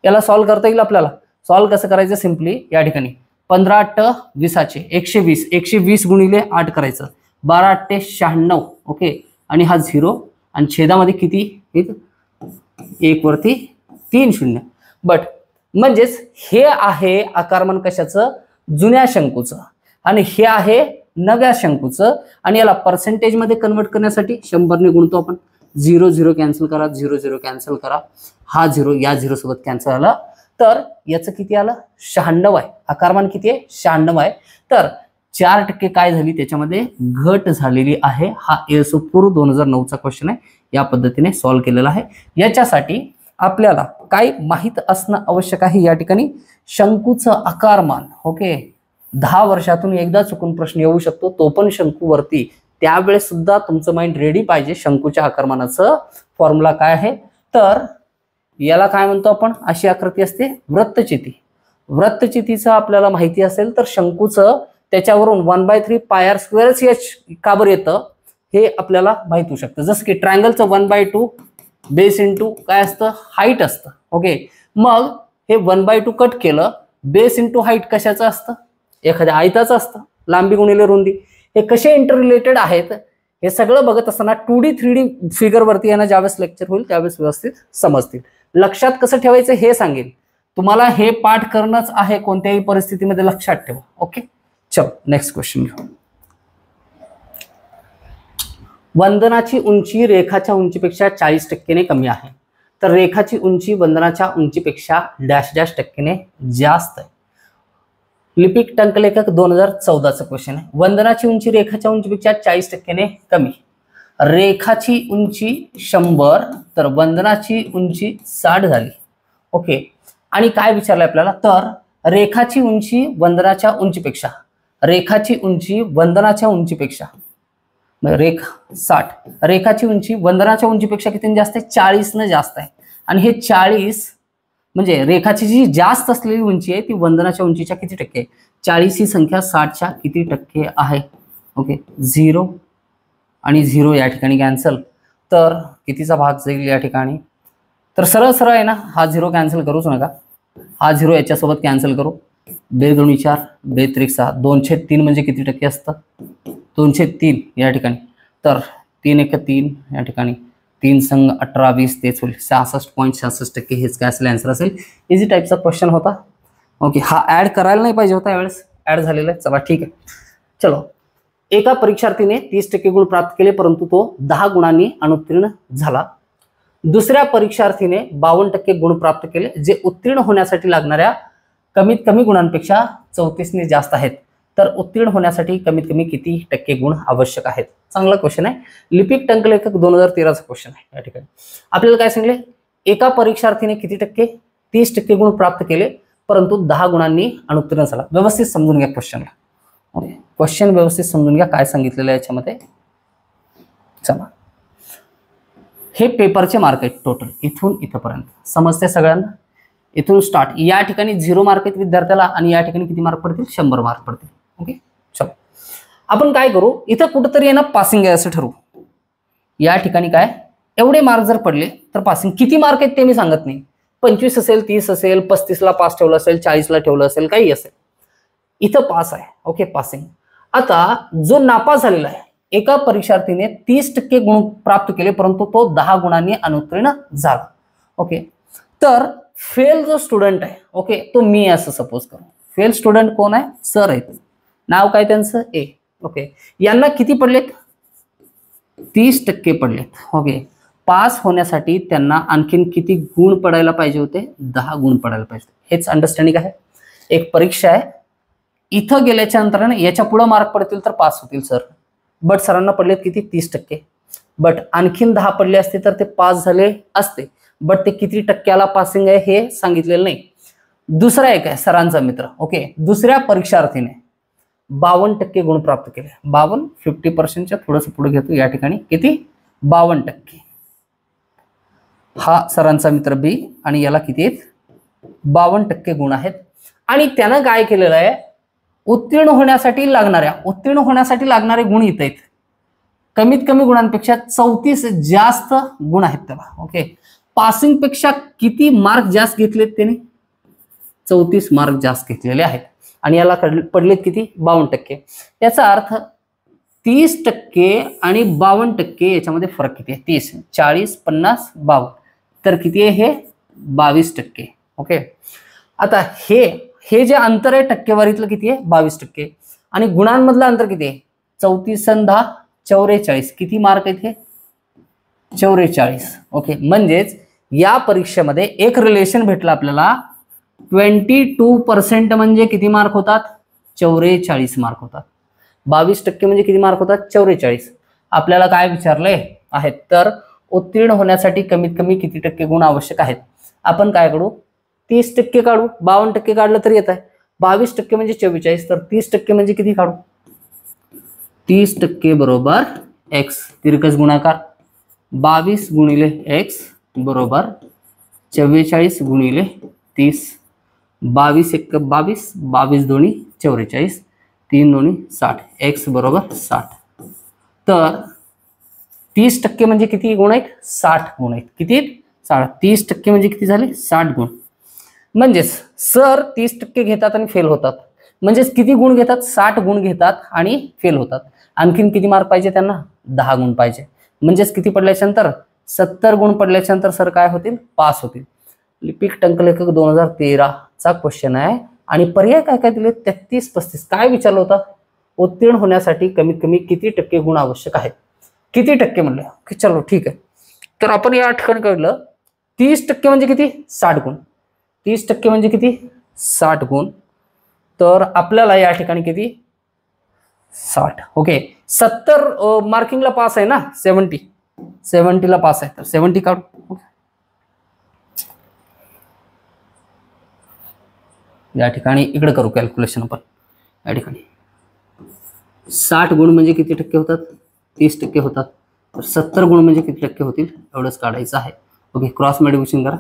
A: याला सॉल्व्ह करता येईल आपल्याला. सॉल्व्ह कसं करायचं? सिम्पली या ठिकाणी 15 8 20चे 120, 120 गुणिले 8 करायचं. 12 8 96. ओके, आणि हा 0 आणि छेदामध्ये किती? 1 वरती 3 0. बट म्हणजेच हे आहे आकारमान कशाचं? जुन्या शंकूचं. आणि हे आहे नव्या शंकूचं. आणि याला पर्सेंटेज मध्ये कन्वर्ट करण्यासाठी 100 ने गुणतो आपण. 0 0 कॅन्सल करा, 0 0 कॅन्सल करा. हा 0 या 0 सोबत कॅन्सल आला. तर याचं किती आलं? 96 आहे. आकारमान किती आहे? 96 आहे. तर 4% काय झाली, त्याच्यामध्ये घट झालेली आहे. हा ASO पूर्व 2009चा क्वेश्चन आहे. या पद्धतीने सॉल्व्ह केलेला आहे. याच्यासाठी आपल्याला काय माहित असणं आवश्यक आहे, या ठिकाणी शंकूचं आकारमान. ओके, 10 वर्षातून एकदा चुकून प्रश्न येऊ शकतो, तो पण शंकूवरती. त्यावेळेस सुद्धा तुमचं माइंड रेडी पाहिजे. शंकूच्या आकारमानाचं फॉर्म्युला काय आहे, तर याला काय म्हणतो आपण, अशी आकृती असते वृत्तचिती. वृत्तचितीचं आपल्याला माहिती असेल तर शंकूचं त्याच्यावरून 1/3 πr² का बरं येतं हे आपल्याला माहित होऊ शकतं. जसं की ट्रायंगलचं 1/2 बेस इंटू काय असतं, हाईट असतं. ओके, मग हे 1/2 कट केलं, बेस इंटू हाईट कशाचं असतं, एखाद्या आयताचं असतं, लांबी गुणिले रुंदी. हे कसे इंटर रिलेटेड आहेत हे सगळं बघत असताना 2D 3D फिगरवरती यांना ज्यावेळेस लेक्चर होईल त्यावेळेस व्यवस्थित समजतील. लक्षात कसं ठेवायचं हे सांगेल तुम्हाला. हे पाठ करणंच आहे, कोणत्याही परिस्थितीमध्ये लक्षात ठेवा. ओके, चलो नेक्स्ट क्वेश्चन घेऊ. वंदनाची उंची रेखाच्या उंचीपेक्षा 40% कमी आहे, तर रेखाची उंची वंदनाच्या उंचीपेक्षा -% जास्त आहे. लिपिक टंकलेखक 2014चा क्वेश्चन आहे. वंदनाची उंची रेखाच्या उंचीपेक्षा 40% कमी. रेखाची उंची 100 तर वंदनाची उंची 60 झाली. ओके, आणि काय विचारलंय आपल्याला, तर रेखाची उंची वंदनाच्या उंचीपेक्षा, रेखाची उंची वंदनाच्या उंचीपेक्षा, रेखा 60, रेखाची उंची वंदनाच्या उंचीपेक्षा किती जास्त आहे, 40 न जास्त आहे. आणि हे 40 म्हणजे रेखाची जी जास्त असलेली उंची आहे ती वंदनाच्या उंचीच्या किती टक्के आहे, 40 ही संख्या 60च्या किती टक्के आहे. ओके, 0 आणि 0 या ठिकाणी कॅन्सल, तर कितीचा भाग जाईल या ठिकाणी, तर सरळ सरळ आहे ना, हा 0 कॅन्सल करूच नका, हा 0 याच्यासोबत कॅन्सल करू. 2 2 4 2 3 6 2/3 म्हणजे किती टक्के असतं, 2/3 या ठिकाणी, तर 3 1 3 या ठिकाणी 3 संग 18 20 तेच होईल 66.66% हेच काय असेल आन्सर असेल. इझी टाईपचा क्वेश्चन होता. ओके, हा ऍड करायला नाही पाहिजे होता, यावेळेस ऍड झालेला आहे. चला ठीक आहे. चलो, एका परीक्षार्थीने 30% गुण प्राप्त केले परंतु तो 10 गुणांनी अनुत्तीर्ण झाला. दुसऱ्या परीक्षार्थीने 52% गुण प्राप्त केले, जे उत्तीर्ण होण्यासाठी लागणाऱ्या कमीत कमी गुणांपेक्षा 34ने जास्त आहेत. तर उत्तीर्ण होण्यासाठी कमीत कमी किती टक्के गुण आवश्यक आहेत. चांगला क्वेश्चन आहे. लिपिक टंकलेखक 2013चा क्वेश्चन आहे. या ठिकाणी आपल्याला काय सांगितले, एका परीक्षार्थीने किती टक्के, 30% गुण प्राप्त केले परंतु 10 गुणांनी अनुत्तीर्ण झाला. व्यवस्थित समजून घ्या क्वेश्चनला. ओके, क्वेश्चन व्यवस्थित समजून घ्या काय सांगितलेलं आहे याच्यामध्ये. चला, हे पेपरचे मार्क आहेत टोटल इथून इथपर्यंत, समजते सगळ्यांना. इथून स्टार्ट, या ठिकाणी 0 मार्क आहेत विद्यार्थ्याला आणि या ठिकाणी किती मार्क पडतील, 100 मार्क पडतील. ओके, चलो आपण काय करू, इथं कुठंतरी आहे ना पासिंग आहे असं ठरवू. या ठिकाणी काय, एवढे मार्क जर पडले तर पासिंग. किती मार्क आहेत ते मी सांगत नाही, 25 असेल, 30 असेल, 35ला पास ठेवलं असेल, 40ला ठेवलं असेल, काही असेल, इथं पास आहे. Okay, passing. आता जो नापास झालेला आहे, एका परीक्षार्थीने 30% गुण प्राप्त केले परंतु तो 10 गुणांनी अनुत्तीर्ण झाला. ओके, तर फेल जो स्टुडंट आहे, ओके, तो मी असं सपोज करू. फेल स्टुडंट कोण आहे, सर आहेत, नाव काय त्यांचं, ए. ओके, यांना किती पडलेत, 30% पडलेत. ओके, पास होण्यासाठी त्यांना आणखीन किती गुण पडायला पाहिजे होते, 10 गुण पडायला पाहिजे. हेच अंडरस्टँडिंग आहे. एक परीक्षा आहे, इथं गेल्याच्या नंतर याच्या पुढे मार्क पडतील तर पास होतील सर, बट सरांना पडलेत किती, 30%. बट आणखीन 10 पडले असते तर ते पास झाले असते, बट ते किती टक्क्याला पासिंग आहे हे सांगितलेलं नाही. दुसरा एक आहे सरांचा मित्र. ओके, दुसऱ्या परीक्षार्थीने 52% गुण प्राप्त केले. 52 50%च्या थोडंसं पुढे घेतो, या ठिकाणी किती, 52%. हा सरांचा मित्र बी आणि याला किती आहेत, 52% गुण आहेत. आणि त्यानं काय केलेलं आहे, उत्तीर्ण होण्यासाठी लागणारे गुण इथे आहेत. कमीत कमी गुणांपेक्षा 34 जास्त गुण आहेत त्याला. ओके, पासिंग पेक्षा किती मार्क जास्त घेतलेत त्याने, 34 मार्क जास्त घेतलेले आहेत. आणि याला पडलेत किती, 52%. याचा अर्थ 30% आणि 52% याच्यामध्ये फरक किती आहे, 30 40 50 52, तर किती आहे हे, 22%. ओके, आता हे जे अंतर आहे टक्केवारीतलं किती आहे, 22%. आणि गुणांमधलं अंतर किती आहे, 34 आणि 10 44. किती मार्क आहेत हे, 44. ओके, म्हणजेच या परीक्षेमध्ये एक रिलेशन भेटलं आपल्याला, 22% म्हणजे किती मार्क होतात, 44 मार्क होतात. 22% म्हणजे किती मार्क होतात 44. आपल्याला काय विचारले आहेत तर उत्तीर्ण होण्यासाठी कमीत कमी किती टक्के गुण आवश्यक आहेत. आपण काय काढू 30% काढू. 52% काढलं तर येत आहे. 22% म्हणजे 44, तर 30% म्हणजे किती काढू 30% बरोबर x तिरकस गुणाकार 22 गुणिले x बरोबर 44 गुणिले 30. 22 1 22, 22 दोन्ही 44, 3 दोन्ही 60, x बरोबर 60. तर 30% म्हणजे किती गुण आहेत 60 गुण आहेत. किती 60. 30% म्हणजे किती झाले 60 गुण. म्हणजेच सर 30% घेतात आणि फेल होतात. म्हणजेच किती गुण घेतात 60 गुण घेतात आणि फेल होतात. आणखीन किती मार्क पाहिजे त्यांना 10 गुण पाहिजे. म्हणजेच किती पडल्याच्यानंतर 70 गुण पडल्याच्यानंतर सर काय होतील पास होतील. लिपिक टंकलेखक 2013 चा क्वेश्चन आहे आणि पर्याय काय काय दिले 33 35. काय विचारलं होतं उत्तीर्ण होण्यासाठी कमीत कमी किती टक्के गुण आवश्यक आहेत. किती टक्के म्हणलं की चलो ठीक आहे. तर आपण या ठिकाणी कळलं 30% म्हणजे किती 60 गुण. 30% म्हणजे किती 60 गुण. तर आपल्याला या ठिकाणी किती 60. ओके 70 मार्किंगला पास आहे ना 70 ला पास आहे तर 70 काढू. या ठिकाणी इकडे करू कॅल्क्युलेशन आपण. या ठिकाणी 60 गुण म्हणजे किती टक्के होतात 30% होतात. तर 70 गुण म्हणजे किती टक्के होतील एवढंच काढायचं आहे. ओके क्रॉस मल्टिप्लिकेशन करा.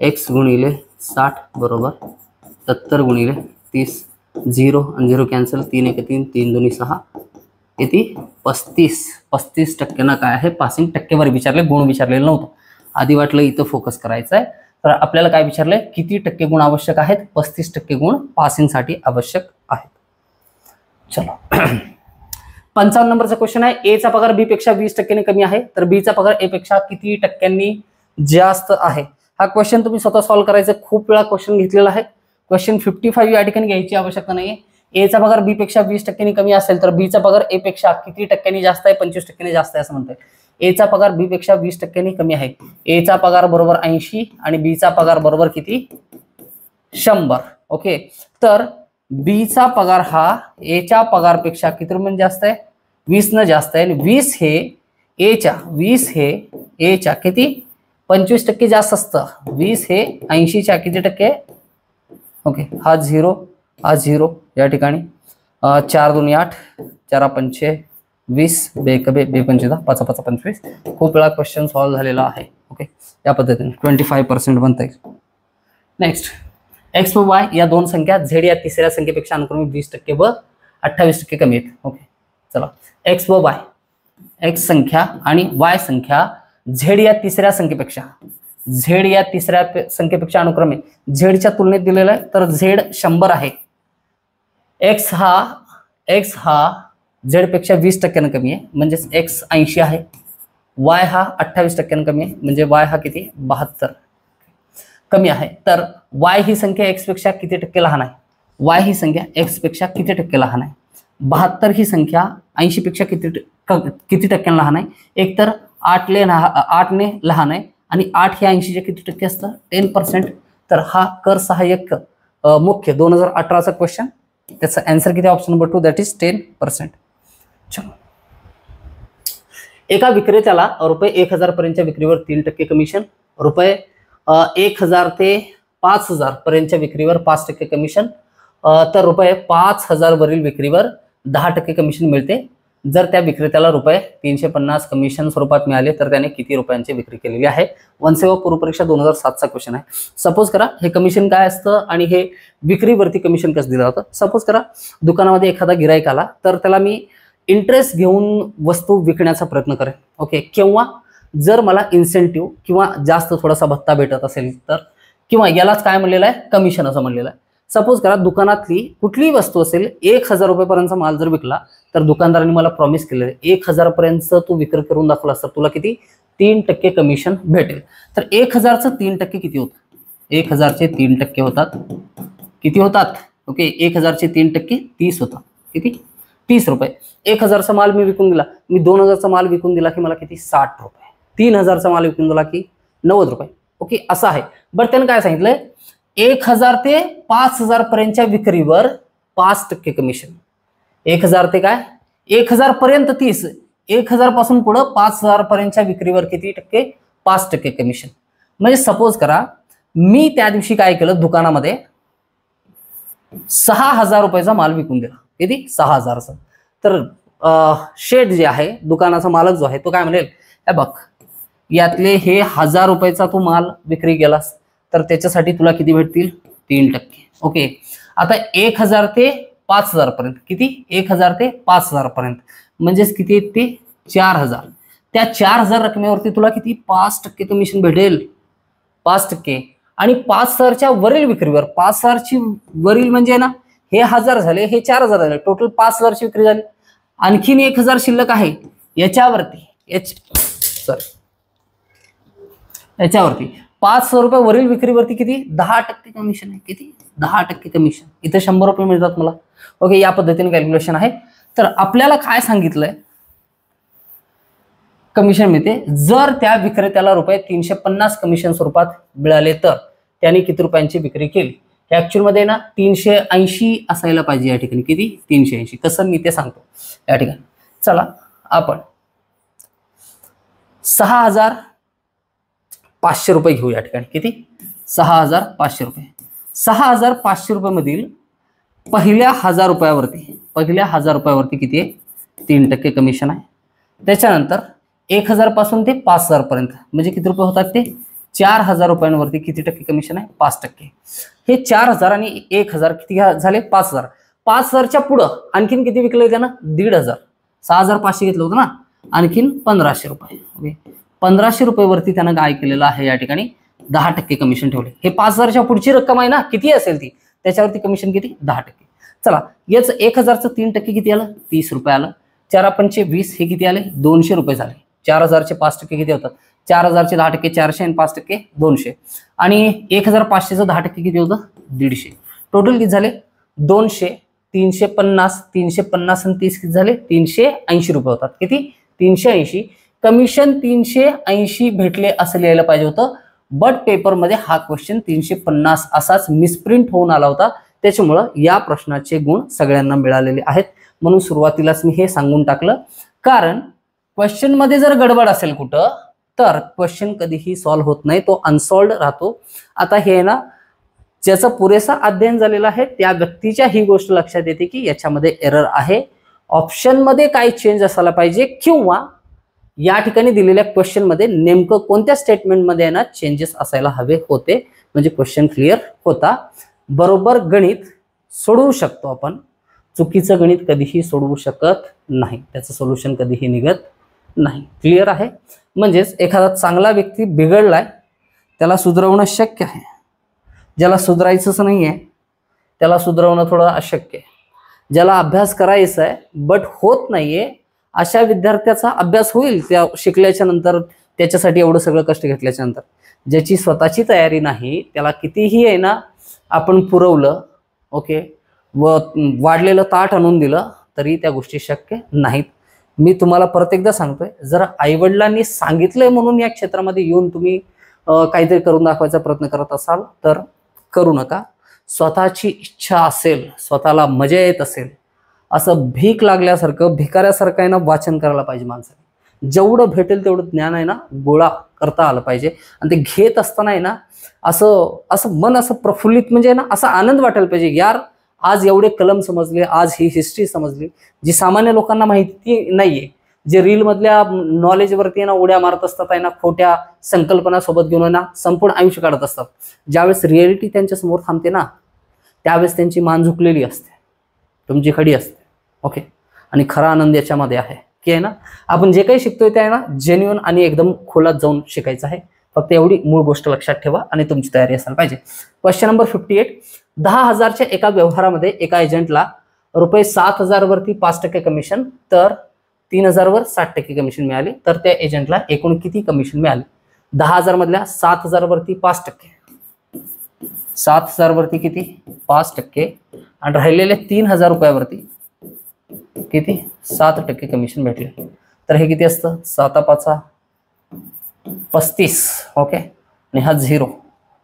A: x गुणिले 60 बरोबर 70 गुणिले 30. 0 आणि 0 कॅन्सल. 3 1 3, 3 2 6 किती 35. 35% काय आहे पासिंग. टक्केवारी विचारले गुण विचारलेलं नव्हतं. आधी वाटलं इथं फोकस करायचं आहे. तर आपल्याला काय विचारलंय किती टक्के गुण आवश्यक आहेत 35% गुण पासिंगसाठी आवश्यक आहेत. चलो 55 नंबरचा क्वेश्चन आहे. ए चा पगार बी पेक्षा 20% कमी आहे तर बी चा पगार ए पेक्षा किती टक्क्यांनी जास्त आहे. हा क्वेश्चन तुम्ही स्वतः सॉल्व्ह करायचं. खूप वेळा क्वेश्चन घेतलेला आहे. क्वेश्चन 55 या ठिकाणी घ्यायची आवश्यकता नाहीये. ए चा पगार बी पेक्षा 20% कमी असेल तर बी चा पगार ए पेक्षा किती टक्क्यांनी जास्त आहे 25% जास्त आहे असं म्हणतोय. ए चा पगार बी पेक्षा 20% कमी आहे. ए चा पगार बरोबर 80 आणि बी चा पगार बरोबर किती 100. ओके तर बी चा पगार हा ए च्या पगारपेक्षा किती रुपये जास्त आहे 20 न जास्त आहे. आणि 20 हे ए च्या किती 25% जास्त असतं. 20 हे 80 च्या किती टक्के. ओके हा 0 या ठिकाणी 4 2 8 4 5 20 बे 5 5 5 25. खूप वेळा क्वेश्चन सॉल्व्ह झालेला आहे. ओके या पद्धतीने 25% बनता येईल. नेक्स्ट एक्स व वाय या दोन संख्या झेड या तिसऱ्या संख्येपेक्षा अनुक्रमे 20% व 28% कमी आहेत. ओके चला एक्स व वाय एक्स संख्या आणि वाय संख्या झेड या तिसऱ्या संख्येपेक्षा अनुक्रमे झेडच्या तुलनेत दिलेला आहे. तर झेड 100 आहे. एक्स हा झेड पेक्षा 20% कमी आहे म्हणजेच एक्स 80 आहे. वाय हा 28% कमी आहे म्हणजे वाय हा किती 72 कमी आहे. तर वाय ही संख्या एक्स पेक्षा किती टक्के लहान आहे. वाय ही संख्या एक्स पेक्षा किती टक्के लहान आहे. 72 ही संख्या 80 पेक्षा किती टक्क्याने लहान आहे. एक तर 8 ने लहान आहे आणि 8 हे 80 चे किती टक्के असतं 10%. तर हा कर सहाय्यक मुख्य 2018चा क्वेश्चन. त्याचा आन्सर किती ऑप्शन नंबर 2 दॅट इज 10%. चलो एका विक्रेत्याला रुपये 1000 पर्यंतच्या विक्रीवर 3% कमिशन. रुपये 1000 ते 5000 पर्यंतच्या विक्रीवर 5% कमिशन. तर रुपये 5000 वरील विक्रीवर 10% कमिशन मिळते. जर त्या विक्रेत्याला रुपये 350 कमिशन स्वरूपात मिळाले तर त्याने किती रुपयांची विक्री केलेली आहे. वनसेवा पूर्व परीक्षा 2007चा क्वेश्चन आहे. सपोज करा हे कमिशन काय असतं आणि हे विक्रीवरती कमिशन कसं दिलं जातं. सपोज करा दुकानामध्ये एखादा गिराईक आला तर त्याला मी इंटरेस्ट घेऊन वस्तू विकण्याचा प्रयत्न करेन. ओके किंवा जर मला इन्सेंटिव्ह किंवा जास्त थोडासा भत्ता भेटत असेल तर किंवा यालाच काय म्हणलेलं आहे कमिशन असं म्हणलेलं आहे. सपोज करा दुकानातली कुठलीही वस्तू असेल 1000 रुपयापर्यंतचा माल जर विकला तर दुकानदारांनी मला प्रॉमिस केलेलं आहे 1000 पर्यंत तू विक्री करून दाखवलास तर तुला किती 3% कमिशन भेटेल. तर 1000चं 3% किती होतं 1000चे 3% होतात किती होतात. ओके 1000चे 3% 30 होतात. किती 30 रुपये. 1000चा माल मी विकून दिला. मी 2000चा माल विकून दिला की मला किती 60 रुपये. 3000चा माल विकून दिला की 90 रुपये. ओके असं आहे. बरं त्यानं काय सांगितलंय 1000 ते 5000 पर्यंतच्या विक्रीवर 5% कमिशन. 1000 ते काय 1000 पर्यंत 30, 1000 पासून पुढं 5000 पर्यंतच्या विक्रीवर किती टक्के? 5% कमिशन. म्हणजे सपोज करा मी त्या दिवशी काय केलं, दुकानामध्ये 6000 रुपयाचा माल विकून दिला. किती? 6000चा. तर शेठ जे आहे, दुकानाचा मालक जो आहे, तो काय म्हणेल, हे बघ यातले हे 1000 रुपयाचा तू माल विक्री केलास तर त्याच्यासाठी तुला किती भेटतील? 3%. ओके. आता 1000 ते 5000 पर्यंत किती? 1000 ते 5000 पर्यंत म्हणजेच किती आहेत ते? 4000. त्या 4000 रकमेवरती तुला किती? 5% कमिशन भेटेल. 5%. आणि 5000च्या वरील विक्रीवर, 5000ची वरील म्हणजे ना हे 1000 झाले, हे 4000 झाले, टोटल 5000ची विक्री झाली. आणखीन 1000 शिल्लक आहे याच्यावरती, याच्यावरती 500 रुपये वरील विक्रीवरती किती? 10% कमिशन आहे. किती? 10% कमिशन. इथे 100 रुपये मिळतात मला. ओके, या पद्धतीने कॅल्क्युलेशन आहे. तर आपल्याला काय सांगितलंय? कमिशन मिळते जर त्या विक्रेत्याला रुपये 350 कमिशन स्वरूपात मिळाले तर त्याने किती रुपयांची विक्री केली. ऍक्च्युअल मध्ये ना 380 असायला पाहिजे या ठिकाणी. किती? 380. कसं मी ते सांगतो या ठिकाणी. चला आपण 6500 रुपये घेऊ या ठिकाणी. किती? 6500 रुपये. 6500 रुपये मधील पहिल्या 1000 रुपयावरती किती आहे? 3% कमिशन आहे. त्याच्यानंतर 1000 पासून ते 5000 पर्यंत म्हणजे किती रुपये होतात ते? 4000 रुपयांवरती किती टक्के कमिशन आहे? 5%. हे 4000 आणि 1000 किती झाले? 5000. 5000च्या पुढं आणखीन किती विकले त्यानं? 1500. 6500 घेतलं होतं ना, आणखीन 1500 रुपये. ओके, 1500 रुपयेवरती त्यानं काय केलेलं आहे या ठिकाणी? 10% कमिशन ठेवले. हे 5000च्या पुढची रक्कम आहे ना, किती असेल ती, त्याच्यावरती कमिशन किती? 10%. चला, याच 1000चं 3% किती आलं? 30 रुपये आलं. 4 पंचे 20, हे किती आले? 200 रुपये झाले. 4000चे 5% किती होतात? 4000चे 10% 400 आणि 5% 200. आणि 1500चं 10% किती होतं? 150. टोटल किती झाले? 200, 350, 350 आणि 30 किती झाले? 380 रुपये होतात. किती? 380. कमिशन 380 भेटले असं लिहायला पाहिजे होतं, बट पेपरमध्ये हा क्वेश्चन 350 असाच मिसप्रिंट होऊन आला होता. त्याच्यामुळं या प्रश्नाचे गुण सगळ्यांना मिळालेले आहेत. म्हणून सुरुवातीलाच मी हे सांगून टाकलं, कारण क्वेश्चन मध्ये जर गडबड असेल कुठं तर क्वेश्चन कधीही सॉल्व्ह होत नाही, तो अनसॉल्व्ड राहतो. आता हे ना ज्याचा पुरेसा अध्ययन झालेला आहे त्या व्यक्तीच्या ही गोष्ट लक्षात येते की याच्यामध्ये एरर आहे, ऑप्शन मध्ये काय चेंज असायला पाहिजे, किंवा या ठिकाणी दिलेल्या क्वेश्चन मध्ये नेमकं कोणत्या स्टेटमेंट मध्ये ना चेंजेस असायला हवे होते, म्हणजे क्वेश्चन क्लिअर होता. बरोबर गणित सोडवू शकतो आपण, चुकीचं गणित कधीही सोडवू शकत नाही, त्याचं सोल्युशन कधीही निघत नाही. क्लिअर आहे? म्हणजेच एखादा चांगला व्यक्ती बिघडलाय त्याला सुधारवणं शक्य आहे, ज्याला सुधारायचंच नाहीये त्याला सुधारवणं थोडं अशक्य आहे. ज्याला अभ्यास करायचा आहे बट होत नाहीये अशा विद्यार्थ्याचा अभ्यास होईल त्या शिकल्याच्या नंतर, त्याच्यासाठी एवढं सगळं कष्ट घेतल्याच्या नंतर. ज्याची स्वतःची तयारी नाही त्याला कितीही आहे ना आपण पुरवलं, ओके, व वाढलेलं ताट आणून दिलं तरी त्या गोष्टी शक्य नाहीत. मी तुम्हाला परत एकदा सांगतोय, जर आईवडिलांनी सांगितलंय म्हणून या क्षेत्रामध्ये येऊन तुम्ही काहीतरी करून दाखवायचा प्रयत्न करत असाल तर करू नका. स्वतःची इच्छा असेल, स्वतःला मजा येत असेल, असं भीक लागल्यासारखं भिकाऱ्यासारखं आहे ना वाचन करायला पाहिजे माणसाने. जेवढं भेटेल तेवढं ज्ञान आहे ना गोळा करता आलं पाहिजे. आणि ते घेत असताना आहे ना असं मन असं प्रफुल्लित, म्हणजे ना असा आनंद वाटायला पाहिजे, यार आज एवढे कलम समजले, आज ही हिस्ट्री समजली जी सामान्य लोकांना माहिती नाहीये, जे रील मधल्या नॉलेजवरती ना उड्या मारत असतात आहे ना, खोट्या संकल्पना सोबत घेऊन ना संपूर्ण आयुष्य काढत असतात. ज्यावेळेस रिअलिटी त्यांच्या समोर थांबते ना त्यावेळेस त्यांची मान झुकलेली असते, तुमची खडी असते. ओके, आणि खरा आनंद याच्यामध्ये आहे की आहे ना आपण जे काही शिकतोय ते आहे ना जेन्युइन आणि एकदम खोलात जाऊन शिकायचं आहे. फक्त एवढी मूळ गोष्ट लक्षात ठेवा आणि तुमची तयारी असायला पाहिजे. Question number 58. 10,000च्या एका व्यवहारामध्ये एका एजंटला रुपये 7,000 वरती 5% कमिशन तर 3,000 वर 60% कमिशन मिळाले, तर त्या एजंटला एकूण किती कमिशन मिळाले? 10,000 मधल्या 7,000 वरती 5%, 7,000 वरती किती? 5%, आणि राहिलेले 3,000 रुपयावरती किती? 7% कमिशन भेटले. तर हे किती असतं? 7 5 35. ओके, आणि हा 0.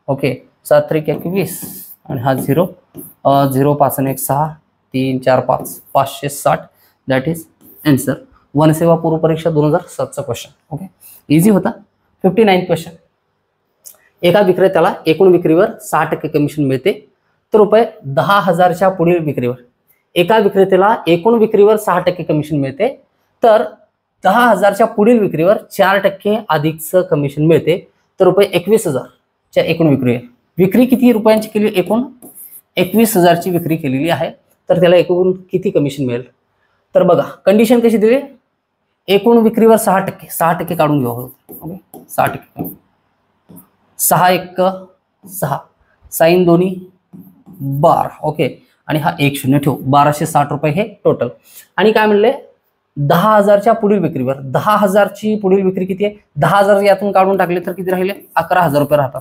A: ओके, 7 3 21 आणि हा 0 0 5 आणि 1 6 3 4 5 560, दॅट इज आन्सर. वनसेवा पूर्व परीक्षा 2007चा क्वेश्चन. ओके, इझी होता. 59 क्वेश्चन. एका विक्रेत्याला एकूण विक्रीवर 6% कमिशन मिळते तर रुपये 10,000च्या पुढील विक्रीवर. एका विक्रेत्याला एकूण विक्रीवर 6% कमिशन मिळते तर 10,000च्या पुढील विक्रीवर 4% अधिकचं कमिशन मिळते तर रुपये 21,000च्या एकूण विक्रीवर. विक्री किती रुपयांची केली? एकूण 21,000ची विक्री केलेली आहे तर त्याला एकूण किती कमिशन मिळेल? तर बघा कंडिशन कशी दिली. एकूण विक्रीवर 6%, 6% काढून घेऊ. ओके, 6%, 6 1 6, साईन दोन्ही 12. ओके, आणि हा 1 0 ठेवू. 1260 रुपये हे टोटल. आणि काय म्हणले? 10,000च्या पुढील विक्रीवर. 10,000ची पुढील विक्री किती आहे? 10,000 यातून काढून टाकले तर किती राहिले? 11,000 रुपये राहतात.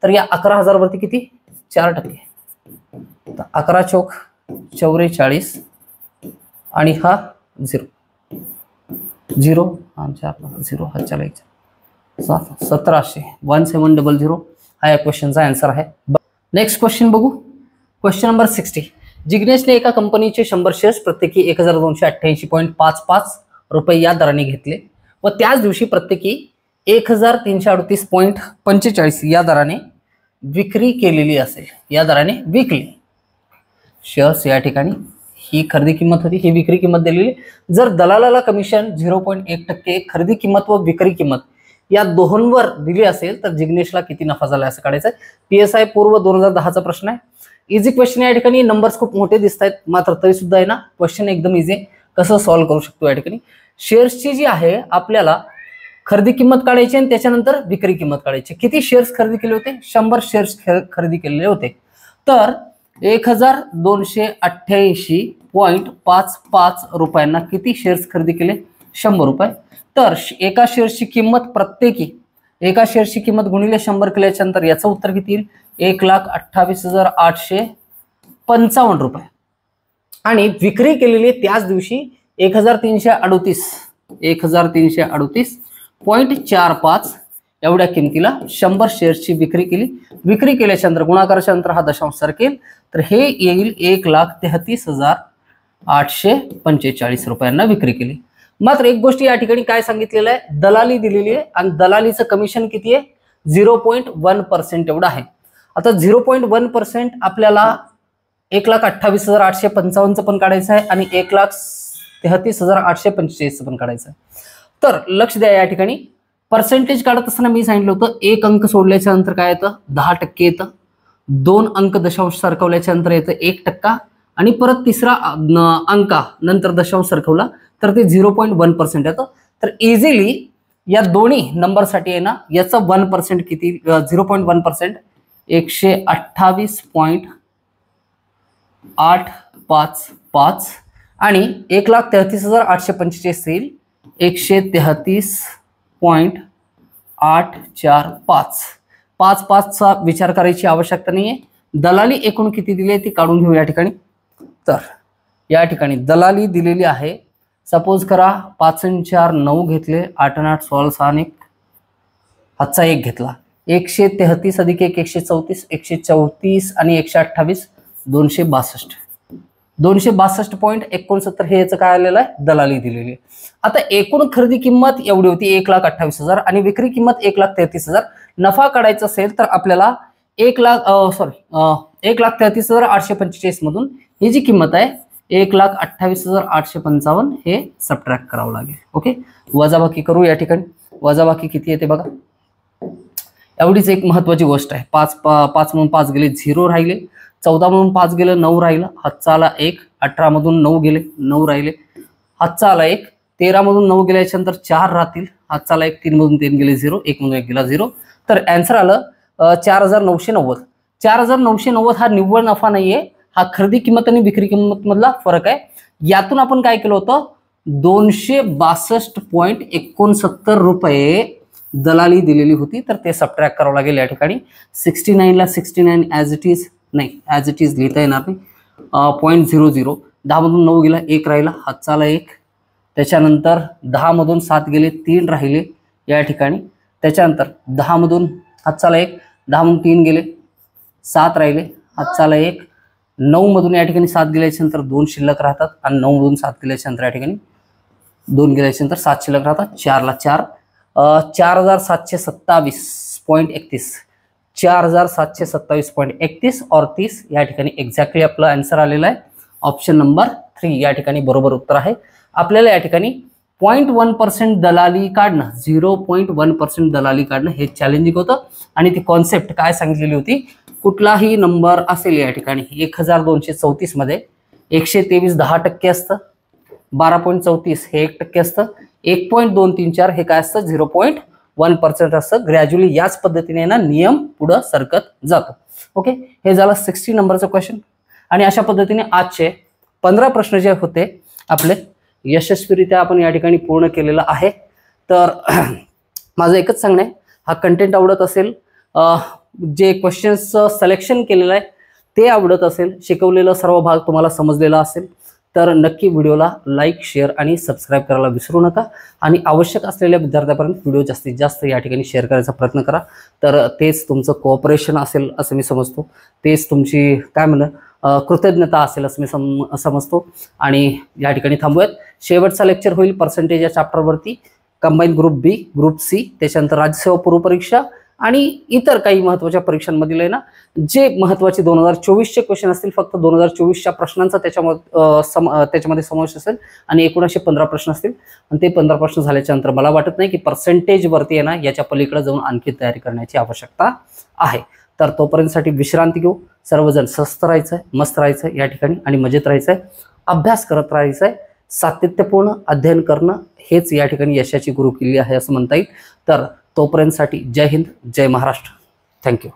A: तर या 11,000 वरती किती? 4%. 11 चौक 44 आणि हा 0 0 0 हा चला 1700 1700 हा या क्वेश्चनचा आन्सर आहे. नेक्स्ट क्वेश्चन बघू. Question number 60. जिग्नेशने एका कंपनीचे 100 शेअर्स प्रत्येकी 1288.55 रुपये या दराने घेतले व त्याच दिवशी प्रत्येकी 1338.45 या दराने विक्री केलेली असेल. या दराने विकली शेअर्स. या ठिकाणी ही खरेदी किंमत होती, ही विक्री किंमत दिलेली. जर दलालाला कमिशन 0.1% खरेदी किंमत व विक्री किंमत या दोहोंवर दिली असेल तर जिग्नेशला किती नफा झाला असं काढायचं आहे. PSI पूर्व 2010चा प्रश्न आहे. Easy question. या ठिकाणी नंबर्स खूप मोठे दिसत आहेत मात्र तरी सुद्धा आहे ना क्वेश्चन एकदम इझी. कसं सॉल्व्ह करू शकतो या ठिकाणी? शेअर्सची जी आहे आपल्याला खरेदी किंमत काढायची आणि त्याच्यानंतर विक्री किंमत काढायची. किती शेअर्स खरेदी केले होते? 100 शेअर्स खरेदी केलेले होते तर 1288.55 रुपयांना किती शेअर्स खरेदी केले? 100 रुपये. तर एका शेअर्सची किंमत प्रत्येकी एका शेअर्सची किंमत गुणिले 100 केल्याच्या नंतर याचं उत्तर किती येईल? 1,28,855 रुपये. आणि विक्री केलेली त्याच दिवशी 1338.45 एवढ्या किमतीला 100 शेअर्सची विक्री केली. विक्री केल्याच्या नंतर गुणाकाराच्या नंतर हा दशांश सरकेल तर हे येईल 1,33,845 रुपयांना विक्री केली. मात्र एक गोष्ट या ठिकाणी काय सांगितलेलं आहे? दलाली दिलेली आहे आणि दलालीचं कमिशन किती आहे? 0.1% एवढं आहे. आता 0.1% आपल्याला 1,28,855 पण काढायचं आहे आणि 1,33,845 पण काढायचं आहे. तर लक्ष द्या या ठिकाणी पर्सेंटेज काढत असताना मी सांगितलं होतं एक अंक सोडल्याच्या नंतर काय येतं? 10% येतं. 2 अंक दशांश सरकवल्याच्या नंतर येतं 1% आणि परत तिसरा अंका नंतर दशांश सरकवला तर ते 0.1% येतं. तर इझिली या दोन्ही नंबरसाठी आहे ना याचा 1% किती? 0.1% 128.855 आणि 1,33,845 येईल 133.845. 5चा विचार करायची आवश्यकता नाहीये. दलाली एकूण किती दिली आहे ती काढून घेऊ या ठिकाणी. तर या ठिकाणी दलाली दिलेली आहे. सपोज करा 5 आणि 4 9 घेतले, 8 आणि 8 16 6 आणि 1 हातचा 1 घेतला. 133 अधिक 1 134 134 आणि 128 262 262.69 हे याचं काय आलेलं आहे? दलाली दिलेली आहे. आता एकूण खरेदी किंमत एवढी होती 1,28,000 आणि विक्री किंमत 1,33,000. नफा काढायचा असेल तर आपल्याला 1,33,845 मधून ही जी किंमत आहे 1,28,855 हे सबट्रॅक्ट करावं लागेल. ओके, वजाबाकी करू. या ठिकाणी वजाबाकी किती येते बघा. एवढीच एक महत्वाची गोष्ट आहे. 5 म्हणून 5 गेले 0 राहिले. 14 म्हणून 5 गेलं 9 राहिलं. हातचा आला 1. 18 मधून 9 गेले 9 राहिले. हातचा आला 1. 13 मधून 9 गेल्याच्या नंतर 4 राहतील. हातचा आला 1. 3 मधून 3 गेले 0. 1 मधून 1 गेला 0. तर आन्सर आलं 4,990. 4,990 हा निव्वळ नफा नाहीये, हा खरेदी किंमत आणि विक्री किंमत मधला फरक आहे. यातून आपण काय केलं होतं? 262.69 रुपये दलाली दिलेली होती तर ते सबट्रॅक्ट करावं लागेल. या ठिकाणी 69 ला 69 ॲज इट इज नाही ॲज इट इज लिहिता येणार नाही. 0.00 10 मधून 9 गेला 1 राहिला. हातचा आला 1. त्याच्यानंतर 10 मधून 7 गेले 3 राहिले या ठिकाणी. त्याच्यानंतर 10 मधून हातचा आला 1. 10 मधून 3 गेले 7 राहिले. हातचा आला 1. 9 मधून या ठिकाणी 7 गेल्याच्या नंतर 2 शिल्लक राहतात आणि 9 मधून 7 गेल्याच्या नंतर या ठिकाणी 2 गेल्याच्यानंतर 7 शिल्लक राहतात, 4 ला 4, 4727.31, 4727.31 और 30 या ठिकाणी एक्झॅक्टली आपलं आन्सर आलेलं आहे. ऑप्शन नंबर 3 या ठिकाणी बरोबर उत्तर आहे. आपल्याला या ठिकाणी 0.1% दलाली काढणं, 0.1% दलाली काढणं हे चॅलेंजिंग होतं. आणि ती कॉन्सेप्ट काय सांगितलेली होती, कुठलाही नंबर असेल या ठिकाणी 1234 मध्ये 123 10% असतं, 12.34 हे 1% असतं, 1.234 हे काय असतं 0.1% असतं. ग्रॅज्युअली याच पद्धतीने ना नियम पुढे सरकत जातो. ओके, हे झालं 60 नंबरचं क्वेश्चन. आणि अशा पद्धतीने आजचे 15 प्रश्न जे होते आपले यशस्वीरित्या आपण या ठिकाणी पूर्ण केलेला आहे. तर माझं एकच सांगणं आहे, हा कंटेंट आवडत असेल, जे क्वेश्चन्स सिलेक्शन केलेलं आहे ते आवडत असेल, शिकवलेला सर्व भाग तुम्हाला समजलेला असेल तर नक्की व्हिडिओला लाईक, शेअर आणि सबस्क्राईब करायला विसरू नका. आणि आवश्यक असलेल्या विद्यार्थ्यापर्यंत व्हिडिओ जास्तीत जास्त या ठिकाणी शेअर करायचा प्रयत्न करा. तर तेच तुमचं कोऑपरेशन असेल असं मी समजतो, तेच तुमची काय म्हणणं कृतज्ञता असेल असं मी समजतो. आणि या ठिकाणी थांबूयात. शेवटचा लेक्चर होईल पर्सेंटेज या चॅप्टरवरती, कंबाईन ग्रुप बी, ग्रुप सी, त्याच्यानंतर राज्यसेवा पूर्व परीक्षा आणि इतर काही महत्त्वाच्या परीक्षांमधील आहे ना जे महत्त्वाचे 2024चे क्वेश्चन असतील, फक्त 2024च्या प्रश्नांचा त्याच्यामध्ये समावेश असेल आणि 1915 प्रश्न असतील. आणि ते 15 प्रश्न झाल्याच्या नंतर मला वाटत नाही की पर्सेंटेजवरती आहे ना याच्या पलीकडे जाऊन आणखी तयारी करण्याची आवश्यकता आहे. तर तोपर्यंतसाठी विश्रांती घेऊ. सर्वजण स्वस्थ राहायचं आहे, मस्त राहायचं आहे या ठिकाणी आणि मजेत राहायचं आहे, अभ्यास करत राहायचं आहे, सातत्यपूर्ण अध्ययन करणं हेच या ठिकाणी यशाची गुरुकिल्ली आहे असं म्हणता येईल. तर तोपर्यंतसाठी जय हिंद, जय महाराष्ट्र. थँक्यू.